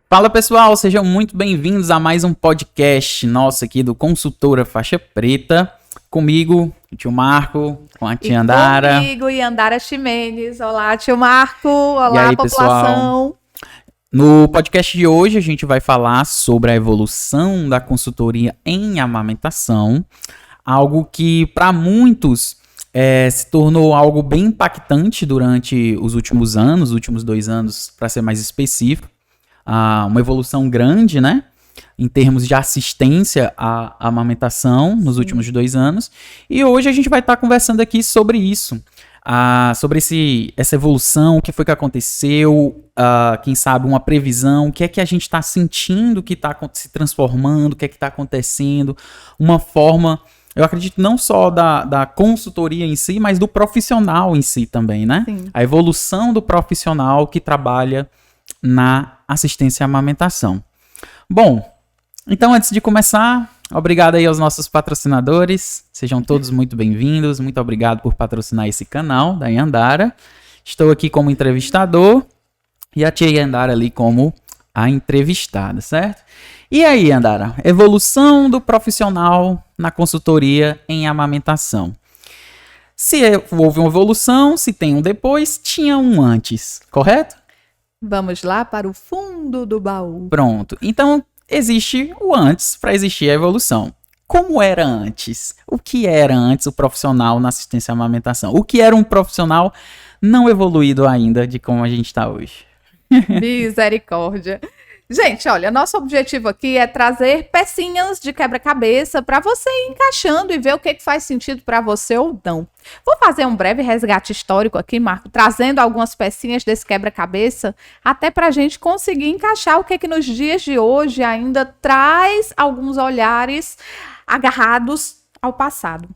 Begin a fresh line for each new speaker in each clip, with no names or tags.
Fala pessoal, sejam muito bem-vindos a mais um podcast nosso aqui do Consultora Faixa Preta. Comigo, o tio Marco, com a tia Andara.
Comigo e Andara Ximenes. Olá, tio Marco. Olá,
E aí,
população.
pessoal? No podcast de hoje a gente vai falar sobre a evolução da consultoria em amamentação. Algo que para muitos se tornou algo bem impactante durante os últimos anos, os últimos 2 anos, para ser mais específico. Uma evolução grande, né? Em termos de assistência à amamentação nos últimos 2 anos. E hoje a gente vai estar conversando aqui sobre isso. Sobre essa evolução, o que foi que aconteceu, quem sabe uma previsão, o que é que a gente está sentindo que está se transformando, o que é que está acontecendo, uma forma, eu acredito não só da consultoria em si, mas do profissional em si também, né?
Sim.
A evolução do profissional que trabalha na assistência à amamentação. Bom, então antes de começar, obrigado aí aos nossos patrocinadores, sejam todos muito bem-vindos, muito obrigado por patrocinar esse canal da Yandara. Estou aqui como entrevistador e a tia Yandara ali como a entrevistada, certo? E aí, Yandara, evolução do profissional na consultoria em amamentação. Se houve uma evolução, se tem um depois, tinha um antes, correto?
Vamos lá para o fundo do baú.
Pronto. Então, existe o antes para existir a evolução. Como era antes? O que era antes o profissional na assistência à amamentação? O que era um profissional não evoluído ainda de como a gente está hoje?
Misericórdia. Gente, olha, nosso objetivo aqui é trazer pecinhas de quebra-cabeça para você ir encaixando e ver o que faz sentido para você ou não. Vou fazer um breve resgate histórico aqui, Marco, trazendo algumas pecinhas desse quebra-cabeça, até para a gente conseguir encaixar o que nos dias de hoje ainda traz alguns olhares agarrados ao passado.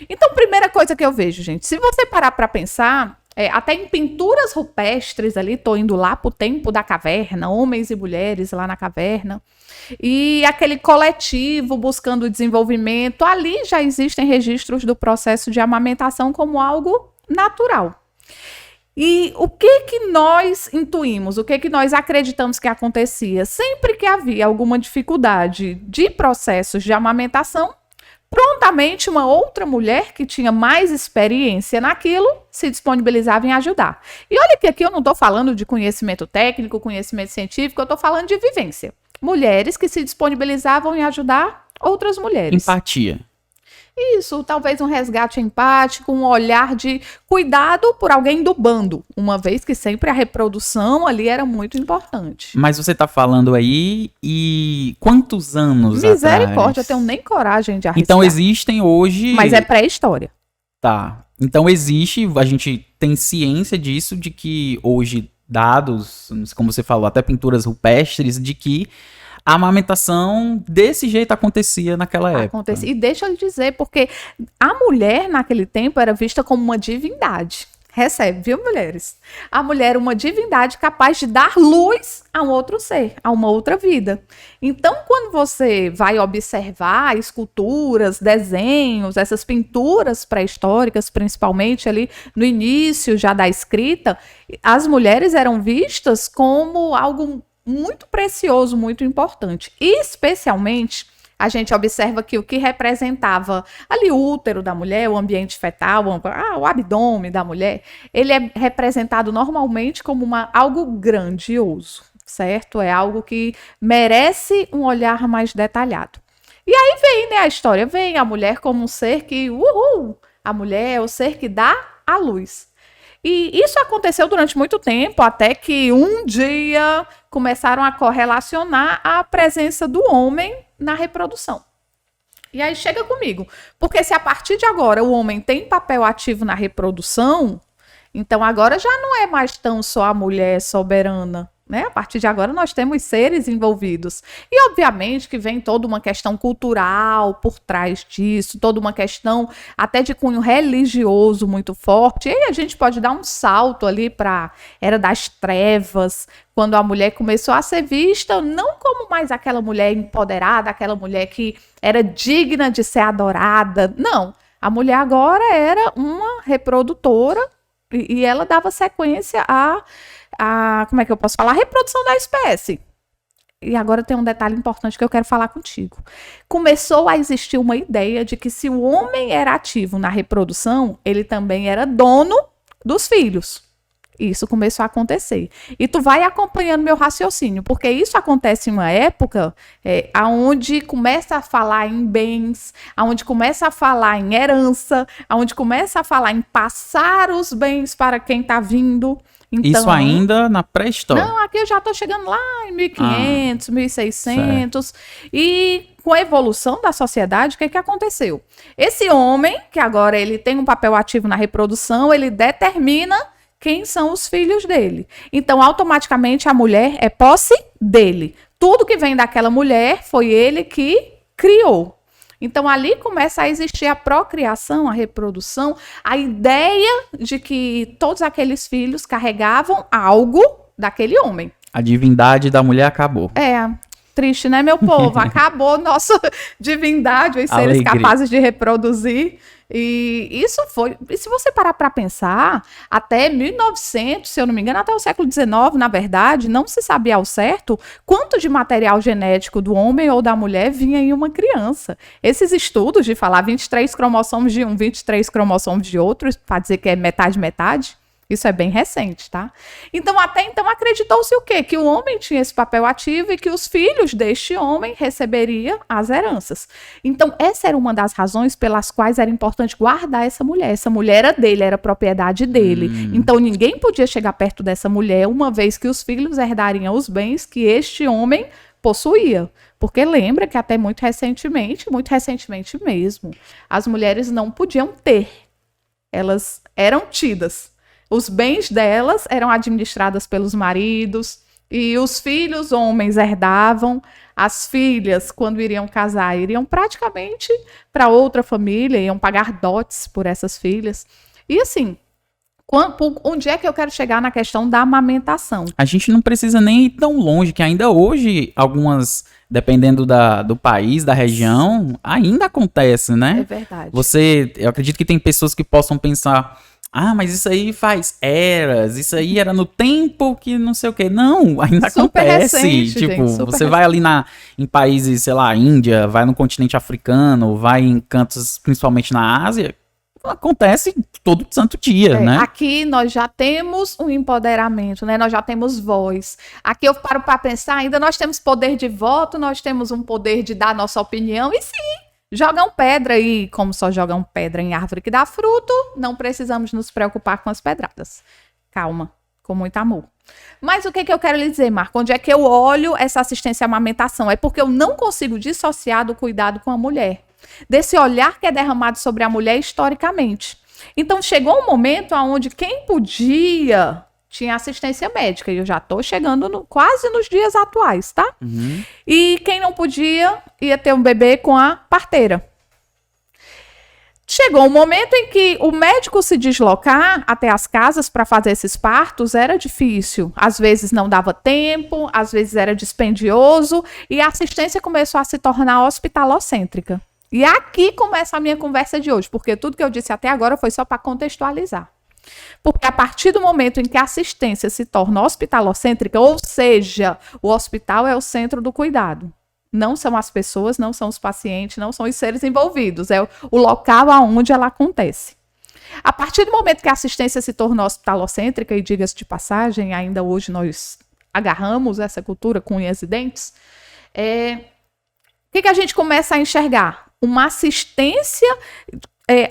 Então, primeira coisa que eu vejo, gente, se você parar para pensar, até em pinturas rupestres ali, tô indo lá pro tempo da caverna, homens e mulheres lá na caverna, e aquele coletivo buscando desenvolvimento, ali já existem registros do processo de amamentação como algo natural. E o que nós intuímos, o que nós acreditamos que acontecia? Sempre que havia alguma dificuldade de processos de amamentação, prontamente uma outra mulher que tinha mais experiência naquilo se disponibilizava em ajudar. E olha que aqui eu não estou falando de conhecimento técnico, conhecimento científico, eu estou falando de vivência. Mulheres que se disponibilizavam em ajudar outras mulheres.
Empatia.
Isso, talvez um resgate empático, um olhar de cuidado por alguém do bando, uma vez que sempre a reprodução ali era muito importante.
Mas você tá falando aí e quantos anos
Misericórdia,
atrás?
eu tenho nem coragem de arriscar.
Então existem hoje...
Mas é pré-história.
Tá. Então existe, a gente tem ciência disso, de que hoje dados, como você falou, até pinturas rupestres, de que a amamentação desse jeito acontecia naquela época.
E deixa eu lhe dizer, porque a mulher naquele tempo era vista como uma divindade. Recebe, viu, mulheres? A mulher era uma divindade capaz de dar luz a um outro ser, a uma outra vida. Então, quando você vai observar esculturas, desenhos, essas pinturas pré-históricas, principalmente ali no início já da escrita, as mulheres eram vistas como algo muito precioso, muito importante. E, especialmente, a gente observa que o que representava ali o útero da mulher, o ambiente fetal, o abdômen da mulher, ele é representado normalmente como algo grandioso, certo? É algo que merece um olhar mais detalhado. E aí vem, né, a história, vem a mulher como um ser que, a mulher é o ser que dá a luz. E isso aconteceu durante muito tempo, até que um dia começaram a correlacionar a presença do homem na reprodução. E aí chega comigo, porque se a partir de agora o homem tem papel ativo na reprodução, então agora já não é mais tão só a mulher soberana, né? A partir de agora nós temos seres envolvidos. E obviamente que vem toda uma questão cultural por trás disso, toda uma questão até de cunho religioso muito forte. E aí a gente pode dar um salto ali para a Era das Trevas, quando a mulher começou a ser vista não como mais aquela mulher empoderada, aquela mulher que era digna de ser adorada. Não, a mulher agora era uma reprodutora e ela dava sequência como é que eu posso falar? A reprodução da espécie. E agora tem um detalhe importante que eu quero falar contigo. Começou a existir uma ideia de que se o homem era ativo na reprodução, ele também era dono dos filhos. Isso começou a acontecer. E tu vai acompanhando meu raciocínio, porque isso acontece em uma época onde começa a falar em bens, onde começa a falar em herança, onde começa a falar em passar os bens para quem está vindo. Então,
isso ainda na pré-história?
Não, aqui eu já estou chegando lá em 1500, 1600. E com a evolução da sociedade, o que aconteceu? Esse homem, que agora ele tem um papel ativo na reprodução, ele determina quem são os filhos dele. Então, automaticamente, a mulher é posse dele. Tudo que vem daquela mulher foi ele que criou. Então, ali começa a existir a procriação, a reprodução, a ideia de que todos aqueles filhos carregavam algo daquele homem.
A divindade da mulher acabou.
Triste, né, meu povo? Acabou nossa divindade, os seres capazes de reproduzir. E isso foi... E se você parar para pensar, até 1900, se eu não me engano, até o século XIX, na verdade, não se sabia ao certo quanto de material genético do homem ou da mulher vinha em uma criança. Esses estudos de falar 23 cromossomos de um, 23 cromossomos de outro, para dizer que é metade, isso é bem recente, tá? Então, até então, acreditou-se o quê? Que o homem tinha esse papel ativo e que os filhos deste homem receberiam as heranças. Então, essa era uma das razões pelas quais era importante guardar essa mulher. Essa mulher era dele, era propriedade dele. Então, ninguém podia chegar perto dessa mulher, uma vez que os filhos herdariam os bens que este homem possuía. Porque lembra que até muito recentemente mesmo, as mulheres não podiam ter. Elas eram tidas. Os bens delas eram administrados pelos maridos e os filhos homens herdavam. As filhas, quando iriam casar, iriam praticamente para outra família, iam pagar dotes por essas filhas. E assim, onde é que eu quero chegar na questão da amamentação? A gente não precisa nem ir tão longe, que ainda hoje algumas, dependendo do país, da região, ainda acontece, né? É verdade. Eu acredito que tem pessoas que possam pensar... mas isso aí faz eras, isso aí era no tempo que não sei o quê. Não, ainda super acontece. Recente, tipo, gente, você vai ali em países, sei lá, Índia, vai no continente africano, vai em cantos, principalmente na Ásia, acontece todo santo dia, né? Aqui nós já temos um empoderamento, né? Nós já temos voz. Aqui eu paro para pensar, ainda nós temos poder de voto, nós temos um poder de dar nossa opinião, e sim, jogam pedra aí, como só jogam pedra em árvore que dá fruto, não precisamos nos preocupar com as pedradas. Calma, com muito amor. Mas o que eu quero lhe dizer, Marco? Onde é que eu olho essa assistência à amamentação? É porque eu não consigo dissociar do cuidado com a mulher, desse olhar que é derramado sobre a mulher historicamente. Então chegou um momento onde quem podia... tinha assistência médica, e eu já estou chegando quase nos dias atuais, tá? E quem não podia, ia ter um bebê com a parteira. Chegou um momento em que o médico se deslocar até as casas para fazer esses partos era difícil. Às vezes não dava tempo, às vezes era dispendioso, e a assistência começou a se tornar hospitalocêntrica. E aqui começa a minha conversa de hoje, porque tudo que eu disse até agora foi só para contextualizar. Porque a partir do momento em que a assistência se torna hospitalocêntrica, ou seja, o hospital é o centro do cuidado. Não são as pessoas, não são os pacientes, não são os seres envolvidos. É o local onde ela acontece. A partir do momento que a assistência se tornou hospitalocêntrica, e diga-se de passagem, ainda hoje nós agarramos essa cultura com unhas e dentes, o que a gente começa a enxergar? Uma assistência...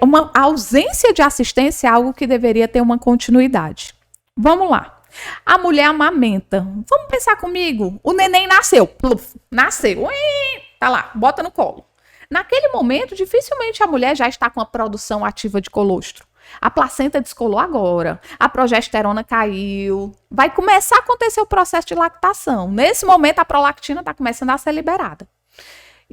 uma ausência de assistência é algo que deveria ter uma continuidade. Vamos lá. A mulher amamenta. Vamos pensar comigo. O neném nasceu. Pluf, nasceu. Tá lá, bota no colo. Naquele momento, dificilmente a mulher já está com a produção ativa de colostro. A placenta descolou agora. A progesterona caiu. Vai começar a acontecer o processo de lactação. Nesse momento, a prolactina está começando a ser liberada.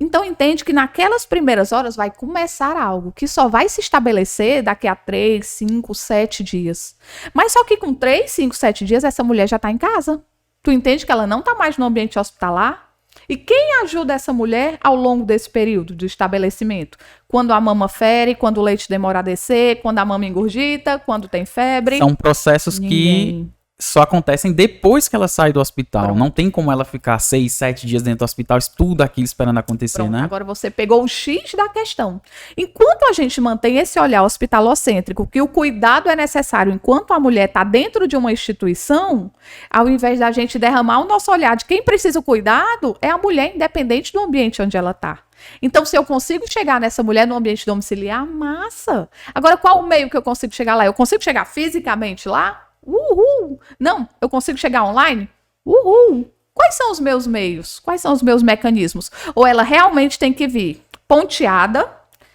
Então, entende que naquelas primeiras horas vai começar algo que só vai se estabelecer daqui a 3, 5, 7 dias. Mas só que com 3, 5, 7 dias, essa mulher já está em casa. Tu entende que ela não está mais no ambiente hospitalar? E quem ajuda essa mulher ao longo desse período de estabelecimento? Quando a mama fere, quando o leite demora a descer, quando a mama engurgita, quando tem febre? São processos que
só acontecem depois que ela sai do hospital.
Pronto.
Não tem como ela ficar 6, 7 dias dentro do hospital, tudo aquilo esperando acontecer,
Pronto,
né?
agora você pegou o X da questão. Enquanto a gente mantém esse olhar hospitalocêntrico, que o cuidado é necessário enquanto a mulher está dentro de uma instituição, ao invés da gente derramar o nosso olhar de quem precisa o cuidado, é a mulher independente do ambiente onde ela está. Então, se eu consigo chegar nessa mulher no ambiente domiciliar, massa. Agora, qual o meio que eu consigo chegar lá? Eu consigo chegar fisicamente lá? Uhul! Não, eu consigo chegar online? Uhul! Quais são os meus meios? Quais são os meus mecanismos? Ou ela realmente tem que vir ponteada,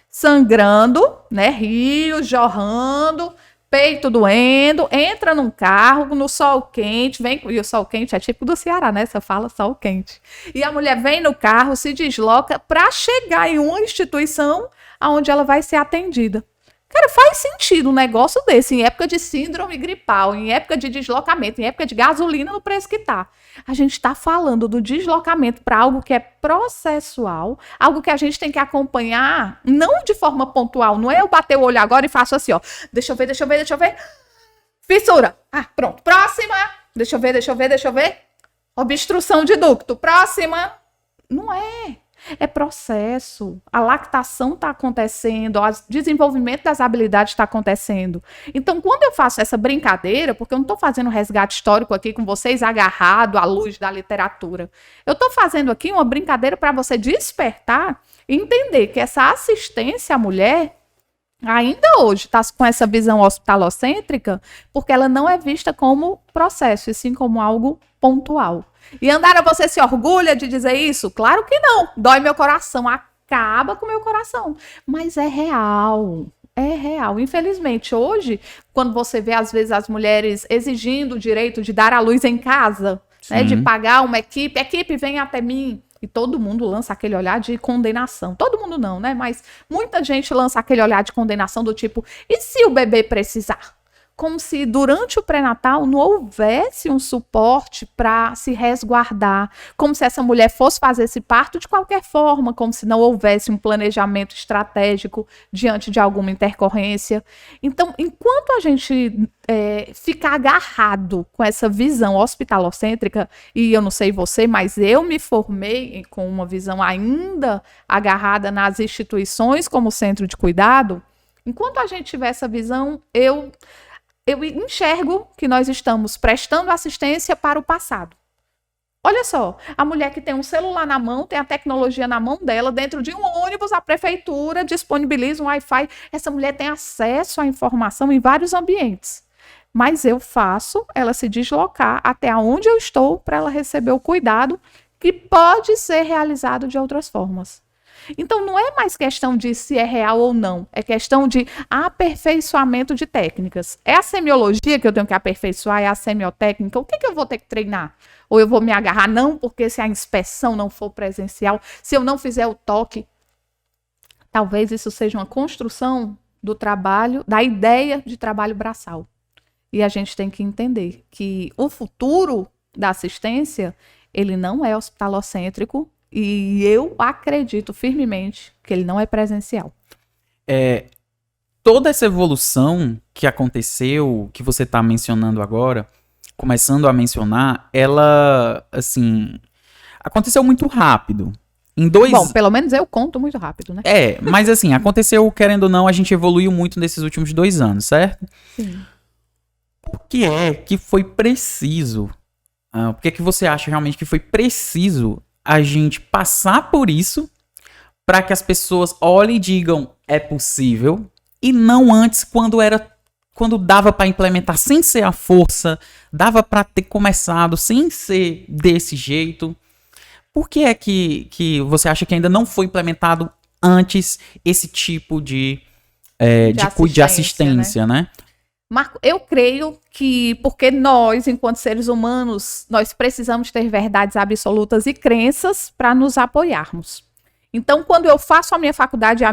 sangrando, né? Rios jorrando, peito doendo, entra num carro no sol quente, vem, e o sol quente é típico do Ceará, né? Você fala sol quente. E a mulher vem no carro, se desloca para chegar em uma instituição onde ela vai ser atendida. Cara, faz sentido um negócio desse em época de síndrome gripal, em época de deslocamento, em época de gasolina no preço que tá. A gente está falando do deslocamento para algo que é processual, algo que a gente tem que acompanhar, não de forma pontual. Não é eu bater o olho agora e faço assim, ó. Deixa eu ver. Fissura. Ah, pronto. Próxima. Deixa eu ver. Obstrução de ducto. Próxima. Não é. É processo. A lactação está acontecendo, o desenvolvimento das habilidades está acontecendo. Então, quando eu faço essa brincadeira, porque eu não estou fazendo resgate histórico aqui com vocês agarrado à luz da literatura, eu estou fazendo aqui uma brincadeira para você despertar e entender que essa assistência à mulher ainda hoje está com essa visão hospitalocêntrica, porque ela não é vista como processo, e sim como algo pontual. E Andara, você se orgulha de dizer isso? Claro que não. Dói meu coração, acaba com meu coração. Mas é real. É real. Infelizmente, hoje, quando você vê, às vezes, as mulheres exigindo o direito de dar à luz em casa, né, de pagar uma equipe vem até mim. E todo mundo lança aquele olhar de condenação. Todo mundo não, né? Mas muita gente lança aquele olhar de condenação do tipo, e se o bebê precisar? Como se durante o pré-natal não houvesse um suporte para se resguardar, como se essa mulher fosse fazer esse parto de qualquer forma, como se não houvesse um planejamento estratégico diante de alguma intercorrência. Então, enquanto a gente ficar agarrado com essa visão hospitalocêntrica, e eu não sei você, mas eu me formei com uma visão ainda agarrada nas instituições como centro de cuidado, enquanto a gente tiver essa visão, eu enxergo que nós estamos prestando assistência para o passado. Olha só, a mulher que tem um celular na mão, tem a tecnologia na mão dela, dentro de um ônibus, a prefeitura disponibiliza um Wi-Fi. Essa mulher tem acesso à informação em vários ambientes. Mas eu faço ela se deslocar até onde eu estou para ela receber o cuidado que pode ser realizado de outras formas. Então, não é mais questão de se é real ou não. É questão de aperfeiçoamento de técnicas. É a semiologia que eu tenho que aperfeiçoar, é a semiotécnica. O que eu vou ter que treinar? Ou eu vou me agarrar? Não, porque se a inspeção não for presencial, se eu não fizer o toque, talvez isso seja uma construção do trabalho, da ideia de trabalho braçal. E a gente tem que entender que o futuro da assistência, ele não é hospitalocêntrico, e eu acredito firmemente que ele não é presencial.
Toda essa evolução que aconteceu, que você está mencionando agora, começando a mencionar, ela, assim, aconteceu muito rápido.
Bom, pelo menos eu conto muito rápido, né?
Mas assim, aconteceu, querendo ou não, a gente evoluiu muito nesses últimos 2 anos, certo?
Sim.
Por que é que foi preciso? Por que você acha realmente que foi preciso a gente passar por isso para que as pessoas olhem e digam é possível, e não antes quando dava para implementar sem ser a força, dava para ter começado sem ser desse jeito? Por que é que você acha que ainda não foi implementado antes esse tipo de assistência, né?
Marco, eu creio que porque nós, enquanto seres humanos, nós precisamos ter verdades absolutas e crenças para nos apoiarmos. Então, quando eu faço a minha faculdade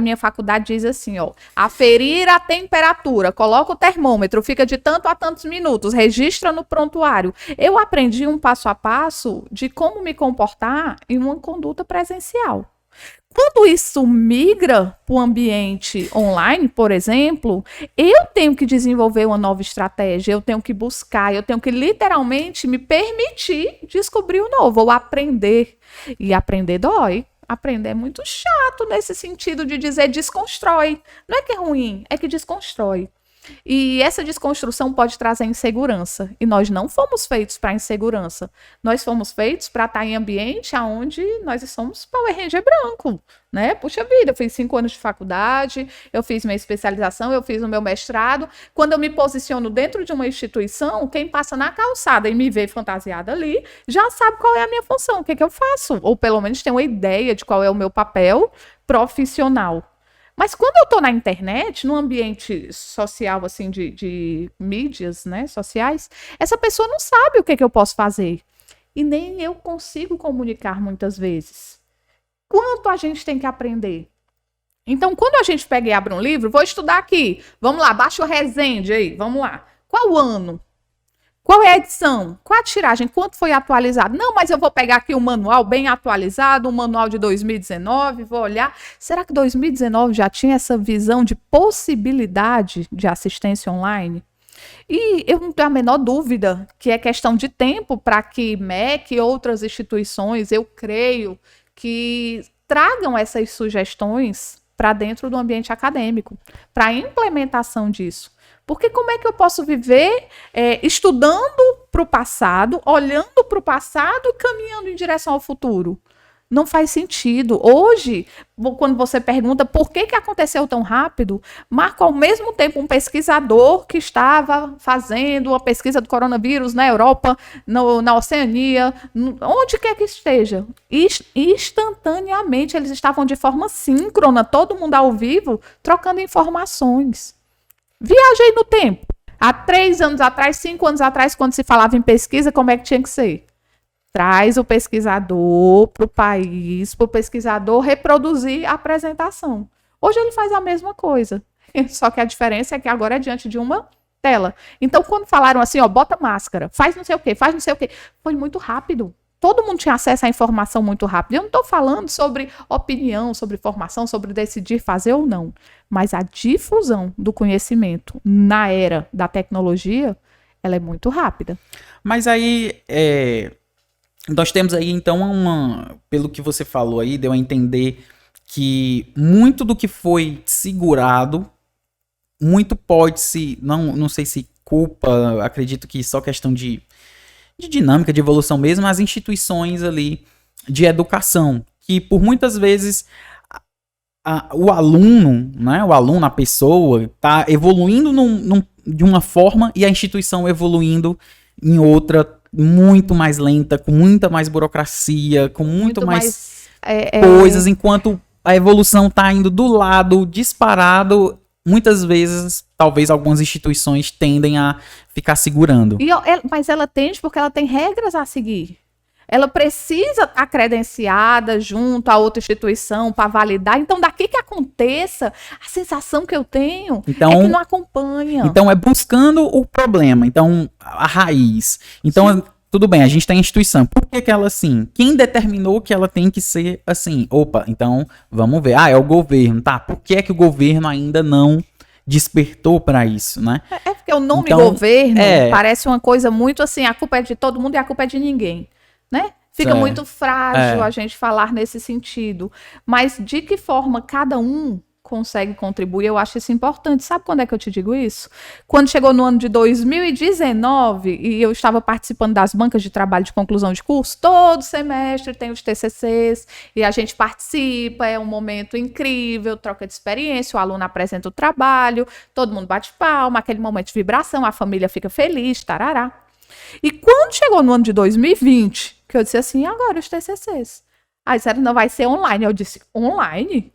diz assim, ó, aferir a temperatura, coloca o termômetro, fica de tanto a tantos minutos, registra no prontuário. Eu aprendi um passo a passo de como me comportar em uma conduta presencial. Quando isso migra para o ambiente online, por exemplo, eu tenho que desenvolver uma nova estratégia, eu tenho que buscar, eu tenho que literalmente me permitir descobrir o novo, ou aprender. E aprender dói. Aprender é muito chato nesse sentido de dizer desconstrói. Não é que é ruim, é que desconstrói. E essa desconstrução pode trazer insegurança. E nós não fomos feitos para insegurança. Nós fomos feitos para estar em ambiente onde nós somos Power Ranger branco, né? Puxa vida, eu fiz 5 anos de faculdade, eu fiz minha especialização, eu fiz o meu mestrado. Quando eu me posiciono dentro de uma instituição, quem passa na calçada e me vê fantasiada ali, já sabe qual é a minha função, o que é que eu faço. Ou pelo menos tem uma ideia de qual é o meu papel profissional. Mas quando eu estou na internet, num ambiente social, assim, de mídias, né, sociais, essa pessoa não sabe o que eu posso fazer. E nem eu consigo comunicar muitas vezes. Quanto a gente tem que aprender? Então, quando a gente pega e abre um livro, vou estudar aqui. Vamos lá, baixa o Resende aí, vamos lá. Qual ano? Qual é a edição? Qual a tiragem? Quanto foi atualizado? Não, mas eu vou pegar aqui um manual bem atualizado, um manual de 2019, vou olhar. Será que 2019 já tinha essa visão de possibilidade de assistência online? E eu não tenho a menor dúvida que é questão de tempo para que MEC e outras instituições, eu creio, que tragam essas sugestões para dentro do ambiente acadêmico, para a implementação disso. Porque como é que eu posso viver estudando para o passado, olhando para o passado e caminhando em direção ao futuro? Não faz sentido. Hoje, quando você pergunta por que aconteceu tão rápido, marca ao mesmo tempo um pesquisador que estava fazendo uma pesquisa do coronavírus na Europa, na Oceania, onde quer que esteja. Instantaneamente, eles estavam de forma síncrona, todo mundo ao vivo, trocando informações. Viajei no tempo. Há 3 anos atrás, 5 anos atrás, quando se falava em pesquisa, como é que tinha que ser? Traz o pesquisador para o país, para o pesquisador reproduzir a apresentação. Hoje ele faz a mesma coisa, só que a diferença é que agora é diante de uma tela. Então, quando falaram assim, ó, bota máscara, faz não sei o quê, foi muito rápido. Todo mundo tinha acesso à informação muito rápido. Eu não estou falando sobre opinião, sobre formação, sobre decidir fazer ou não. Mas a difusão do conhecimento na era da tecnologia, ela é muito rápida.
Mas aí, nós temos aí, então, pelo que você falou aí, deu a entender que muito do que foi segurado, muito pode-se, não sei se culpa, acredito que só questão de dinâmica, de evolução mesmo, as instituições ali de educação, que por muitas vezes o aluno, né, a pessoa, está evoluindo de uma forma e a instituição evoluindo em outra muito mais lenta, com muita mais burocracia, com muito mais coisas, enquanto a evolução está indo do lado disparado. Muitas vezes, talvez algumas instituições tendem a ficar segurando.
Mas ela tende porque ela tem regras a seguir. Ela precisa estar credenciada junto a outra instituição para validar. Então, daqui que aconteça, a sensação que eu tenho é que não acompanha.
Então, é buscando o problema. Então, a raiz. Então, tudo bem, a gente tem a instituição. Por que ela assim? Quem determinou que ela tem que ser assim? Opa, então, vamos ver. É o governo, tá? Por que é que o governo ainda não despertou para isso, né?
É porque o nome governo parece uma coisa muito assim, a culpa é de todo mundo e a culpa é de ninguém. Né? Fica muito frágil a gente falar nesse sentido. Mas de que forma cada um consegue contribuir, eu acho isso importante. Sabe quando é que eu te digo isso? Quando chegou no ano de 2019 e eu estava participando das bancas de trabalho de conclusão de curso, todo semestre tem os TCCs e a gente participa, é um momento incrível, troca de experiência, o aluno apresenta o trabalho, todo mundo bate palma, aquele momento de vibração, a família fica feliz, tarará. E quando chegou no ano de 2020, que eu disse assim, agora os TCCs. Aí disseram, não, vai ser online. Eu disse, online?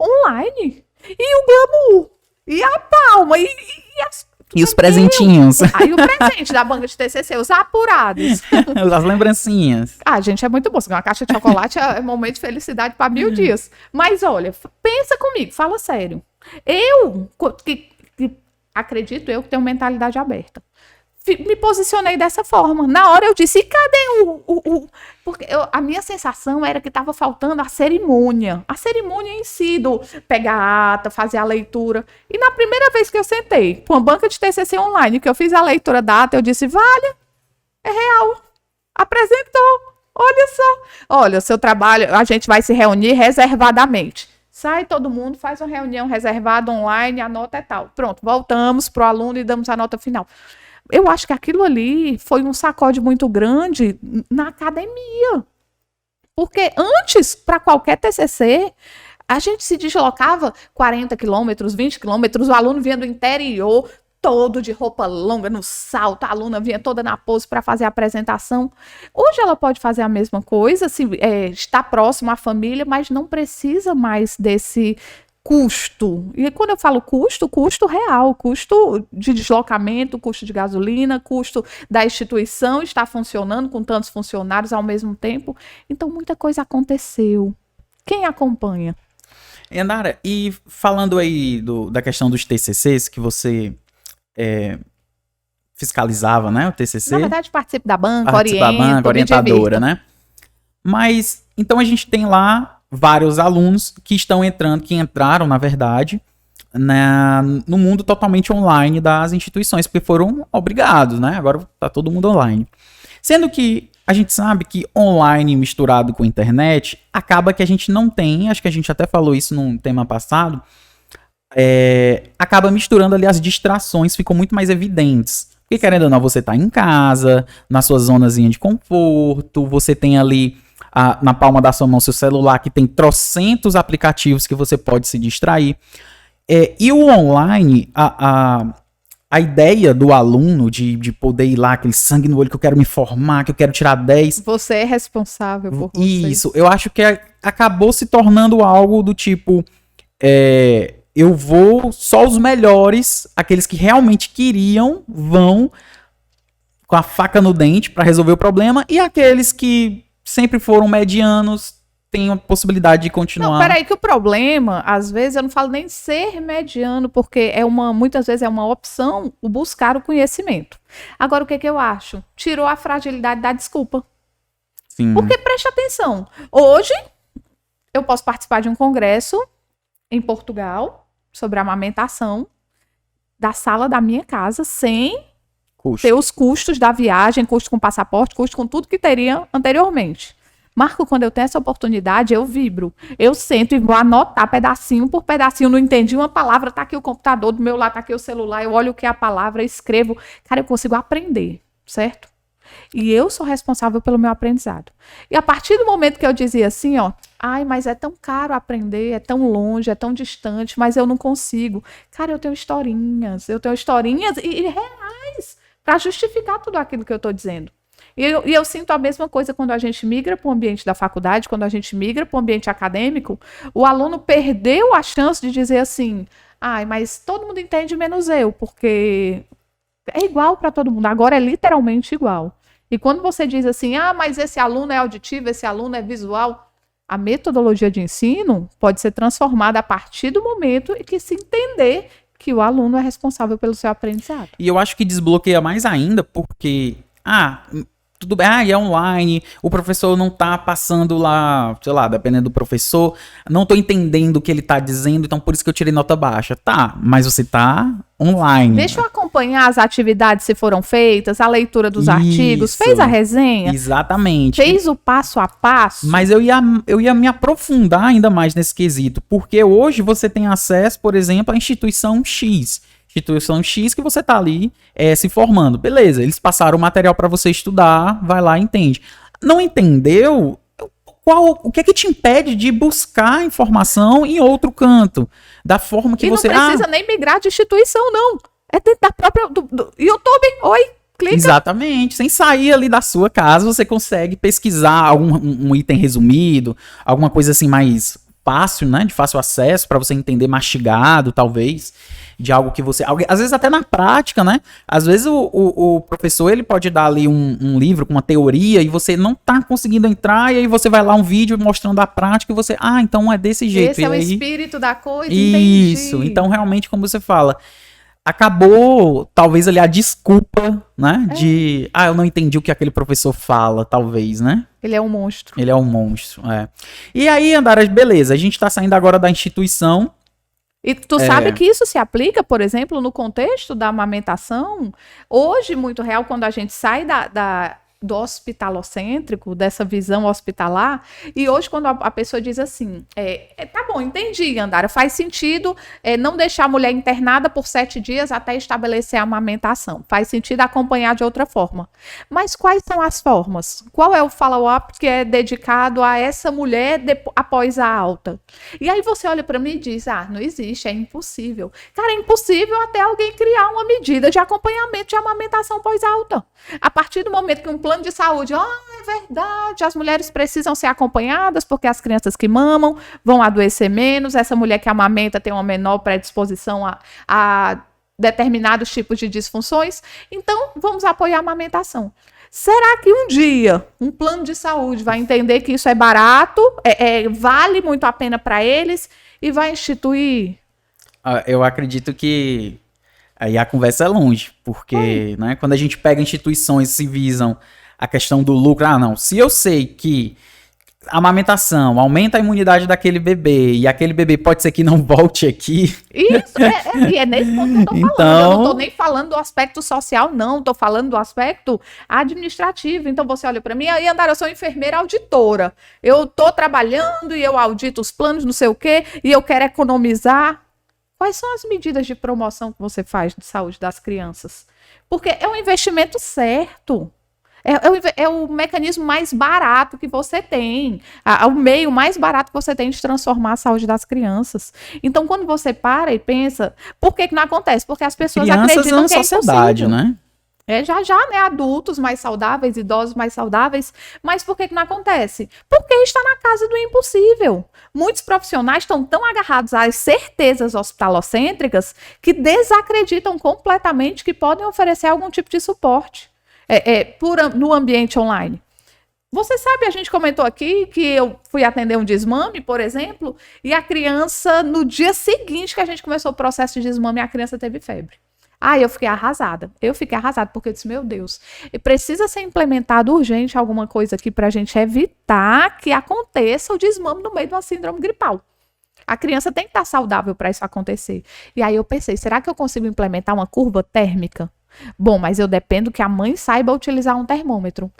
Online? E o glamour? E a palma?
E os presentinhos?
Aí o presente da banca de TCC, os apurados.
As lembrancinhas.
Gente, é muito bom. Uma caixa de chocolate é momento de felicidade para 1000 dias. Mas olha, pensa comigo, fala sério. Eu, acredito eu que tenho mentalidade aberta. me posicionei dessa forma. Na hora eu disse, e cadê porque a minha sensação era que estava faltando a cerimônia. A cerimônia em si, do pegar a ata, fazer a leitura. E na primeira vez que eu sentei com uma banca de TCC online, que eu fiz a leitura da ata, eu disse, vale, é real. Apresentou. Olha só. Olha, o seu trabalho, a gente vai se reunir reservadamente. Sai todo mundo, faz uma reunião reservada online, a nota é tal. Pronto, voltamos para o aluno e damos a nota final. Eu acho que aquilo ali foi um sacode muito grande na academia. Porque antes, para qualquer TCC, a gente se deslocava 40 quilômetros, 20 quilômetros, o aluno vinha do interior, todo de roupa longa, no salto, a aluna vinha toda na pose para fazer a apresentação. Hoje ela pode fazer a mesma coisa, está próximo à família, mas não precisa mais desse custo. E quando eu falo custo, custo real, custo de deslocamento, custo de gasolina, custo da instituição estar funcionando com tantos funcionários ao mesmo tempo. Então, muita coisa aconteceu. Quem acompanha?
Nara, e falando aí da questão dos TCCs, que você fiscalizava, né, o TCC?
Na verdade, participo da banca,
orientadora, né? Mas, então a gente tem lá vários alunos que entraram, na verdade, no mundo totalmente online das instituições, porque foram obrigados, né? Agora tá todo mundo online. Sendo que a gente sabe que online misturado com internet, acaba que a gente não tem, acho que a gente até falou isso num tema passado, acaba misturando ali as distrações, ficam muito mais evidentes. Porque querendo ou não, você tá em casa, na sua zonazinha de conforto, você tem ali na palma da sua mão seu celular, que tem trocentos aplicativos que você pode se distrair. E o online, a ideia do aluno de poder ir lá, aquele sangue no olho, que eu quero me formar, que eu quero tirar 10.
Você é responsável por você.
Isso, eu acho que acabou se tornando algo do tipo, eu vou, só os melhores, aqueles que realmente queriam, vão com a faca no dente para resolver o problema, e aqueles que sempre foram medianos, tem a possibilidade de continuar.
Não, peraí, que o problema, às vezes, eu não falo nem ser mediano, porque muitas vezes é uma opção o buscar o conhecimento. Agora, o que eu acho? Tirou a fragilidade da desculpa.
Sim.
Porque, preste atenção, hoje eu posso participar de um congresso em Portugal sobre amamentação da sala da minha casa, sem ter os custos da viagem, custo com passaporte, custo com tudo que teria anteriormente. Marco, quando eu tenho essa oportunidade, eu vibro. Eu sento e vou anotar pedacinho por pedacinho. Não entendi uma palavra, tá aqui o computador, do meu lado tá aqui o celular, eu olho o que é a palavra, escrevo. Cara, eu consigo aprender, certo? E eu sou responsável pelo meu aprendizado. E a partir do momento que eu dizia assim, mas é tão caro aprender, é tão longe, é tão distante, mas eu não consigo. Cara, eu tenho historinhas e reais para justificar tudo aquilo que eu estou dizendo. E eu sinto a mesma coisa quando a gente migra para o ambiente da faculdade, quando a gente migra para o ambiente acadêmico, o aluno perdeu a chance de dizer assim, mas todo mundo entende menos eu, porque é igual para todo mundo, agora é literalmente igual. E quando você diz assim, mas esse aluno é auditivo, esse aluno é visual, a metodologia de ensino pode ser transformada a partir do momento em que se entender que o aluno é responsável pelo seu aprendizado.
E eu acho que desbloqueia mais ainda, porque, tudo bem, é online, o professor não tá passando lá, sei lá, dependendo do professor, não tô entendendo o que ele tá dizendo, então por isso que eu tirei nota baixa. Tá, mas você tá online.
Deixa eu acompanhar as atividades se foram feitas, a leitura dos artigos, fez a resenha?
Exatamente.
Fez o passo a passo?
Mas eu ia me aprofundar ainda mais nesse quesito, porque hoje você tem acesso, por exemplo, à instituição X que você tá ali se formando. Beleza, eles passaram o material para você estudar, vai lá e entende. Não entendeu? O que é que te impede de buscar informação em outro canto? Da forma que você...
E não precisa nem migrar de instituição, não. É dentro da própria... do YouTube. Oi, clica.
Exatamente. Sem sair ali da sua casa, você consegue pesquisar um item resumido, alguma coisa assim mais fácil, né? De fácil acesso, para você entender mastigado, talvez, de algo que você... Às vezes até na prática, né? Às vezes o professor, ele pode dar ali um livro com uma teoria e você não tá conseguindo entrar, e aí você vai lá um vídeo mostrando a prática e você... então é desse jeito.
Esse é o espírito da coisa,
Isso. Entendi. Então, realmente, como você fala, acabou, talvez ali a desculpa, né? De, eu não entendi o que aquele professor fala, talvez, né?
Ele é um monstro.
Ele é um monstro, é. E aí, Andara, beleza, a gente tá saindo agora da instituição.
E tu sabe que isso se aplica, por exemplo, no contexto da amamentação? Hoje, muito real, quando a gente sai do hospitalocêntrico, dessa visão hospitalar, e hoje quando a pessoa diz assim, tá bom, entendi, Andara, faz sentido não deixar a mulher internada por 7 dias até estabelecer a amamentação, faz sentido acompanhar de outra forma. Mas quais são as formas? Qual é o follow-up que é dedicado a essa mulher após a alta? E aí você olha para mim e diz, não existe, é impossível. Cara, é impossível até alguém criar uma medida de acompanhamento de amamentação pós-alta. A partir do momento que um plano de saúde, é verdade, as mulheres precisam ser acompanhadas porque as crianças que mamam vão adoecer menos, essa mulher que amamenta tem uma menor predisposição a determinados tipos de disfunções, então vamos apoiar a amamentação. Será que um dia um plano de saúde vai entender que isso é barato, vale muito a pena para eles e vai instituir?
Eu acredito que aí a conversa é longe, porque né, quando a gente pega instituições que se visam a questão do lucro, não, se eu sei que a amamentação aumenta a imunidade daquele bebê e aquele bebê pode ser que não volte aqui.
Isso, e é nesse ponto que eu tô falando.
Então...
Eu não tô nem falando do aspecto social, não, tô falando do aspecto administrativo. Então você olha para mim, e Andara, eu sou enfermeira auditora. Eu tô trabalhando e eu audito os planos, não sei o quê, e eu quero economizar. Quais são as medidas de promoção que você faz de saúde das crianças? Porque é um investimento certo. É o mecanismo mais barato que você tem. O meio mais barato que você tem de transformar a saúde das crianças. Então, quando você para e pensa, por que não acontece? Porque as pessoas acreditam que é
sociedade,
impossível.
Né?
Né? Adultos mais saudáveis, idosos mais saudáveis. Mas por que não acontece? Porque está na casa do impossível. Muitos profissionais estão tão agarrados às certezas hospitalocêntricas que desacreditam completamente que podem oferecer algum tipo de suporte no ambiente online. Você sabe, a gente comentou aqui que eu fui atender um desmame, por exemplo, e a criança, no dia seguinte que a gente começou o processo de desmame, a criança teve febre. Eu fiquei arrasada. Porque eu disse, meu Deus, precisa ser implementado urgente alguma coisa aqui para a gente evitar que aconteça o desmame no meio de uma síndrome gripal. A criança tem que estar saudável para isso acontecer. E aí eu pensei, será que eu consigo implementar uma curva térmica? Bom, mas eu dependo que a mãe saiba utilizar um termômetro.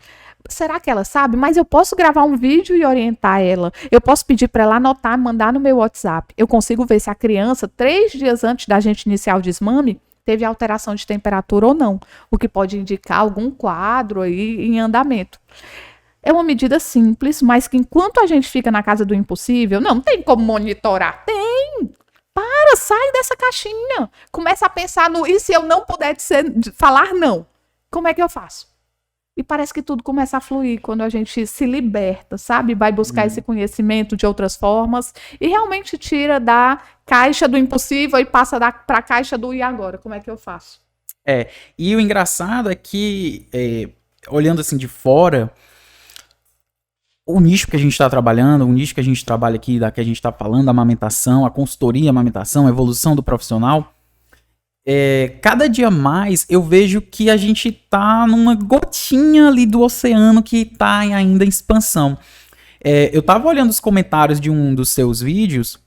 Será que ela sabe? Mas eu posso gravar um vídeo e orientar ela. Eu posso pedir para ela anotar, mandar no meu WhatsApp. Eu consigo ver se a criança, 3 dias antes da gente iniciar o desmame, teve alteração de temperatura ou não, o que pode indicar algum quadro aí em andamento. É uma medida simples, mas que enquanto a gente fica na casa do impossível, não tem como monitorar. Tem! Sai dessa caixinha. Começa a pensar e se eu não puder falar não? Como é que eu faço? E parece que tudo começa a fluir quando a gente se liberta, sabe? Vai buscar esse conhecimento de outras formas e realmente tira da caixa do impossível e passa para a caixa do e agora? Como é que eu faço?
E o engraçado é que, olhando assim de fora, o nicho que a gente está trabalhando, o nicho que a gente trabalha aqui, da que a gente está falando, a amamentação, a consultoria, a amamentação, a evolução do profissional, cada dia mais eu vejo que a gente tá numa gotinha ali do oceano que tá ainda em expansão. Eu tava olhando os comentários de um dos seus vídeos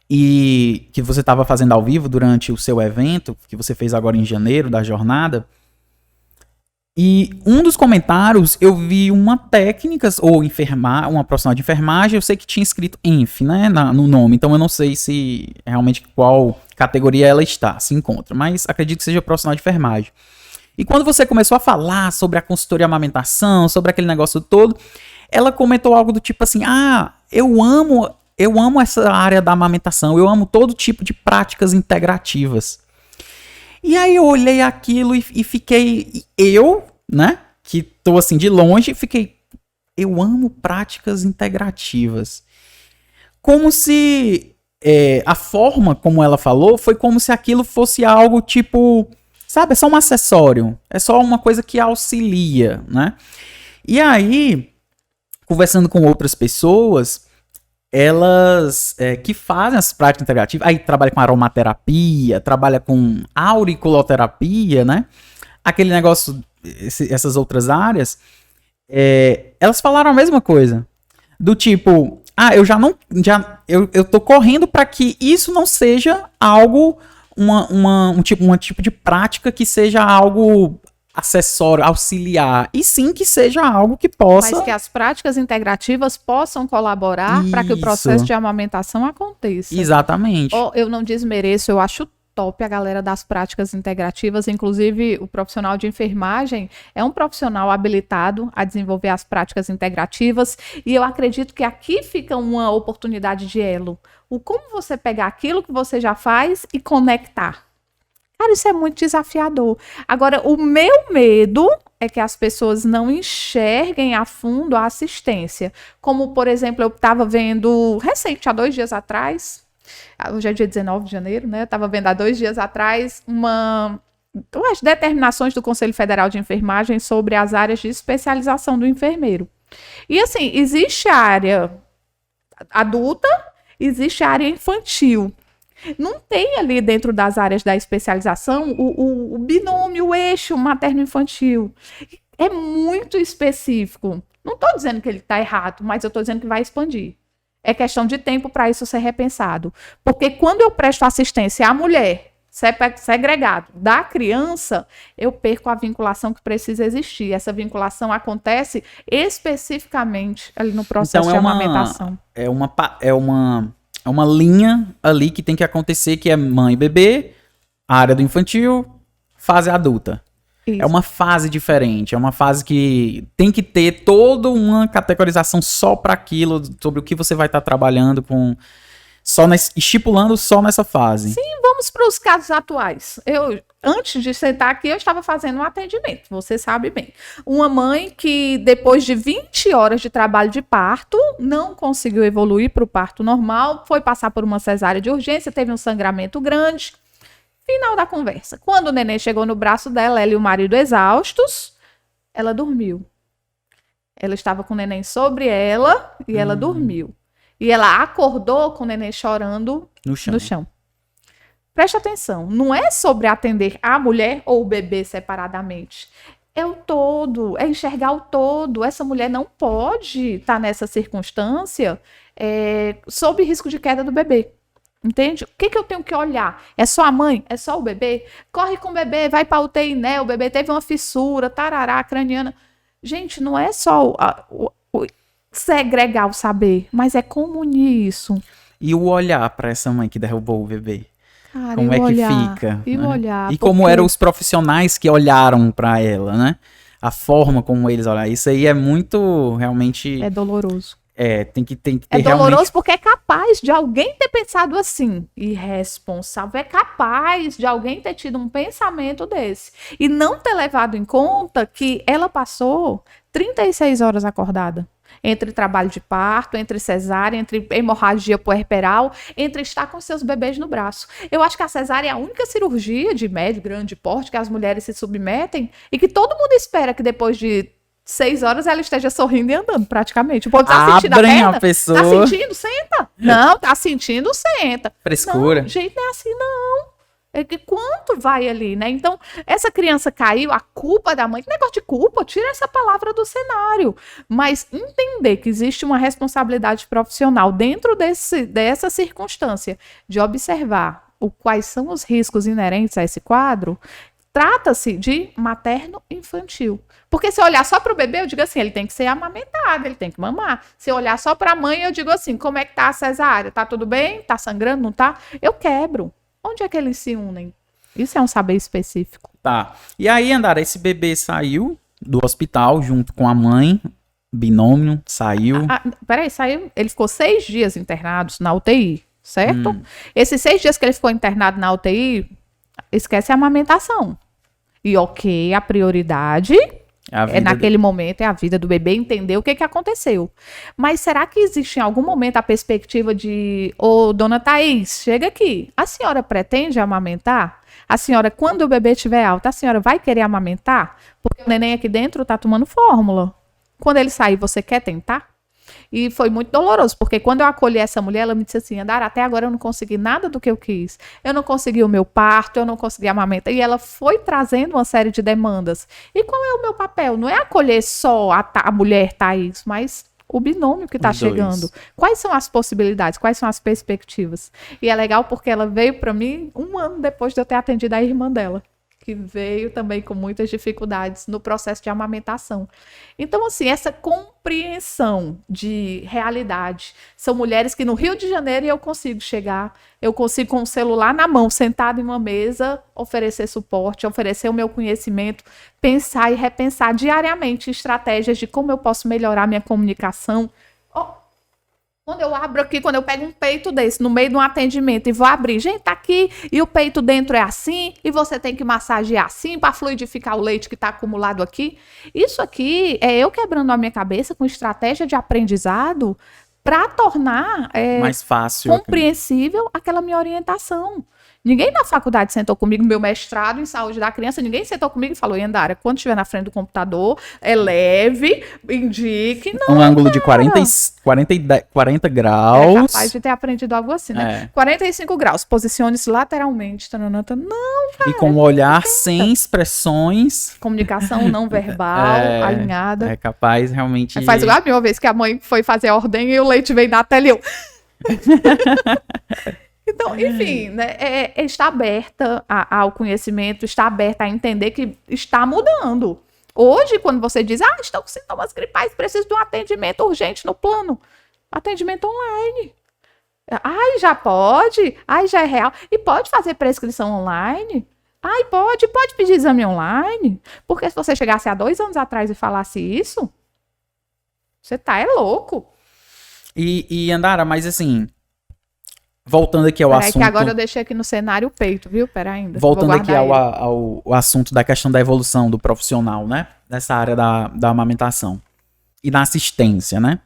e que você tava fazendo ao vivo durante o seu evento, que você fez agora em janeiro, da jornada. E um dos comentários eu vi uma técnica, ou uma profissional de enfermagem, eu sei que tinha escrito ENF, né, no nome, então eu não sei se realmente qual categoria ela se encontra, mas acredito que seja profissional de enfermagem. E quando você começou a falar sobre a consultoria amamentação, sobre aquele negócio todo, ela comentou algo do tipo assim, eu amo essa área da amamentação, eu amo todo tipo de práticas integrativas. E aí eu olhei aquilo e fiquei, né, que tô assim de longe, eu amo práticas integrativas. Como se a forma como ela falou foi como se aquilo fosse algo tipo, sabe, é só um acessório, é só uma coisa que auxilia, né? E aí, conversando com outras pessoas, elas que fazem as práticas integrativas, aí trabalha com aromaterapia, trabalha com auriculoterapia, né? Aquele negócio, essas outras áreas, elas falaram a mesma coisa. Do tipo, eu já não. Eu tô correndo para que isso não seja algo, um tipo de prática que seja algo acessório, auxiliar, e sim que seja algo que possa...
Mas que as práticas integrativas possam colaborar para que o processo de amamentação aconteça.
Exatamente.
Eu não desmereço, eu acho top a galera das práticas integrativas, inclusive o profissional de enfermagem é um profissional habilitado a desenvolver as práticas integrativas, e eu acredito que aqui fica uma oportunidade de elo. Como você pegar aquilo que você já faz e conectar. Cara, isso é muito desafiador. Agora, o meu medo é que as pessoas não enxerguem a fundo a assistência. Como, por exemplo, eu estava vendo recente, há 2 dias atrás, hoje é dia 19 de janeiro, né? Eu estava vendo há 2 dias atrás as determinações do Conselho Federal de Enfermagem sobre as áreas de especialização do enfermeiro. E assim, existe a área adulta, existe a área infantil. Não tem ali dentro das áreas da especialização o binômio, o eixo materno-infantil. É muito específico. Não estou dizendo que ele está errado, mas eu estou dizendo que vai expandir. É questão de tempo para isso ser repensado. Porque quando eu presto assistência à mulher, segregado, da criança, eu perco a vinculação que precisa existir. Essa vinculação acontece especificamente ali no processo de amamentação.
É uma linha ali que tem que acontecer, que é mãe e bebê, área do infantil, fase adulta. Isso. É uma fase diferente, é uma fase que tem que ter toda uma categorização só para aquilo, sobre o que você vai estar trabalhando com... estipulando só nessa fase.
Sim, vamos para os casos atuais. Antes de sentar aqui, eu estava fazendo um atendimento, você sabe bem. Uma mãe que, depois de 20 horas de trabalho de parto, não conseguiu evoluir para o parto normal, foi passar por uma cesárea de urgência, teve um sangramento grande. Final da conversa. Quando o neném chegou no braço dela, ela e o marido exaustos, ela dormiu. Ela estava com o neném sobre ela e ela dormiu. E ela acordou com o neném chorando no chão. Preste atenção, não é sobre atender a mulher ou o bebê separadamente. É o todo, é enxergar o todo. Essa mulher não pode estar nessa circunstância sob risco de queda do bebê. Entende? O que eu tenho que olhar? É só a mãe? É só o bebê? Corre com o bebê, vai para UTI, né? O bebê teve uma fissura, tarará, craniana. Gente, não é só segregar o saber, mas é como unir isso.
E o olhar para essa mãe que derrubou o bebê?
Cara,
como é que fica?
E
né?
olhar.
E como eram os profissionais que olharam para ela, né? A forma como eles olharam. Isso aí é muito, realmente...
É doloroso.
Tem que ter
é doloroso
realmente...
porque é capaz de alguém ter pensado assim. Irresponsável. É capaz de alguém ter tido um pensamento desse. E não ter levado em conta que ela passou 36 horas acordada. Entre trabalho de parto, entre cesárea, entre hemorragia puerperal, entre estar com seus bebês no braço. Eu acho que a cesárea é a única cirurgia de médio, grande porte que as mulheres se submetem e que todo mundo espera que depois de 6 horas ela esteja sorrindo e andando, praticamente. O povo tá sentindo a perna?
A pessoa...
Tá sentindo? Senta. Não, tá sentindo? Senta.
Frescura.
Não, gente, não é assim, não. É que quanto vai ali, né? Então, essa criança caiu, a culpa da mãe, que negócio de culpa, tira essa palavra do cenário. Mas entender que existe uma responsabilidade profissional dentro dessa circunstância de observar quais são os riscos inerentes a esse quadro, trata-se de materno-infantil. Porque se eu olhar só para o bebê, eu digo assim, ele tem que ser amamentado, ele tem que mamar. Se eu olhar só para a mãe, eu digo assim, como é que tá a cesárea? Tá tudo bem? Tá sangrando? Não tá? Eu quebro. Onde é que eles se unem? Isso é um saber específico.
Tá. E aí, Andara, esse bebê saiu do hospital junto com a mãe, binômio, saiu.
Peraí, saiu. Ele ficou 6 dias internado na UTI, certo? Esses 6 dias que ele ficou internado na UTI, esquece a amamentação. E ok, a prioridade naquele momento é a vida do bebê, entender o que aconteceu. Mas será que existe em algum momento a perspectiva de, dona Thaís, chega aqui, a senhora pretende amamentar? A senhora, quando o bebê estiver alto, a senhora vai querer amamentar? Porque o neném aqui dentro tá tomando fórmula. Quando ele sair, você quer tentar? E foi muito doloroso, porque quando eu acolhi essa mulher, ela me disse assim, Andara, até agora eu não consegui nada do que eu quis. Eu não consegui o meu parto, eu não consegui amamentar. E ela foi trazendo uma série de demandas. E qual é o meu papel? Não é acolher só a mulher Thaís, mas o binômio que está chegando. Quais são as possibilidades? Quais são as perspectivas? E é legal porque ela veio para mim 1 ano depois de eu ter atendido a irmã dela, que veio também com muitas dificuldades no processo de amamentação. Então, assim, essa compreensão de realidade. São mulheres que no Rio de Janeiro eu consigo chegar, eu consigo com o celular na mão, sentado em uma mesa, oferecer suporte, oferecer o meu conhecimento, pensar e repensar diariamente estratégias de como eu posso melhorar minha comunicação. Quando eu abro aqui, quando eu pego um peito desse no meio de um atendimento e vou abrir, gente, tá aqui, e o peito dentro é assim, e você tem que massagear assim para fluidificar o leite que está acumulado aqui. Isso aqui é eu quebrando a minha cabeça com estratégia de aprendizado para tornar
mais fácil,
compreensível aquela minha orientação. Ninguém na faculdade sentou comigo, meu mestrado em saúde da criança, ninguém sentou comigo e falou, Andara, quando estiver na frente do computador, leve, indique. Não,
um ângulo de 40 graus.
É capaz de ter aprendido algo assim, né? 45 graus, posicione-se lateralmente. Não, cara.
E com o olhar sem expressões.
Comunicação não verbal, alinhada.
É capaz realmente...
Faz igual a minha vez que a mãe foi fazer a ordem e o leite veio na tela e eu... Então, enfim, né, está aberta ao conhecimento, está aberta a entender que está mudando. Hoje, quando você diz, estou com sintomas gripais, preciso de um atendimento urgente no plano. Atendimento online. Já pode? Já é real. E pode fazer prescrição online? Pode pedir exame online. Porque se você chegasse há 2 anos atrás e falasse isso, você é louco.
E Andara, mas assim... Voltando aqui ao assunto...
que agora eu deixei aqui no cenário o peito, viu? Pera ainda.
Voltando aqui ao assunto da questão da evolução do profissional, né? Nessa área da amamentação. E da assistência, né?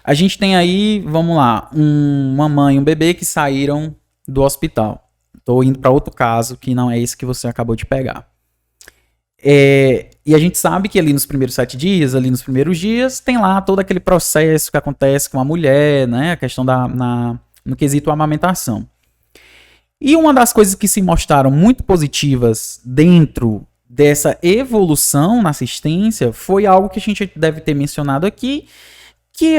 A gente tem aí, vamos lá, uma mãe e um bebê que saíram do hospital. Tô indo para outro caso, que não é esse que você acabou de pegar. E a gente sabe que ali nos primeiros 7 dias, ali nos primeiros dias, tem lá todo aquele processo que acontece com a mulher, né? A questão no quesito amamentação. E uma das coisas que se mostraram muito positivas dentro dessa evolução na assistência foi algo que a gente deve ter mencionado aqui, que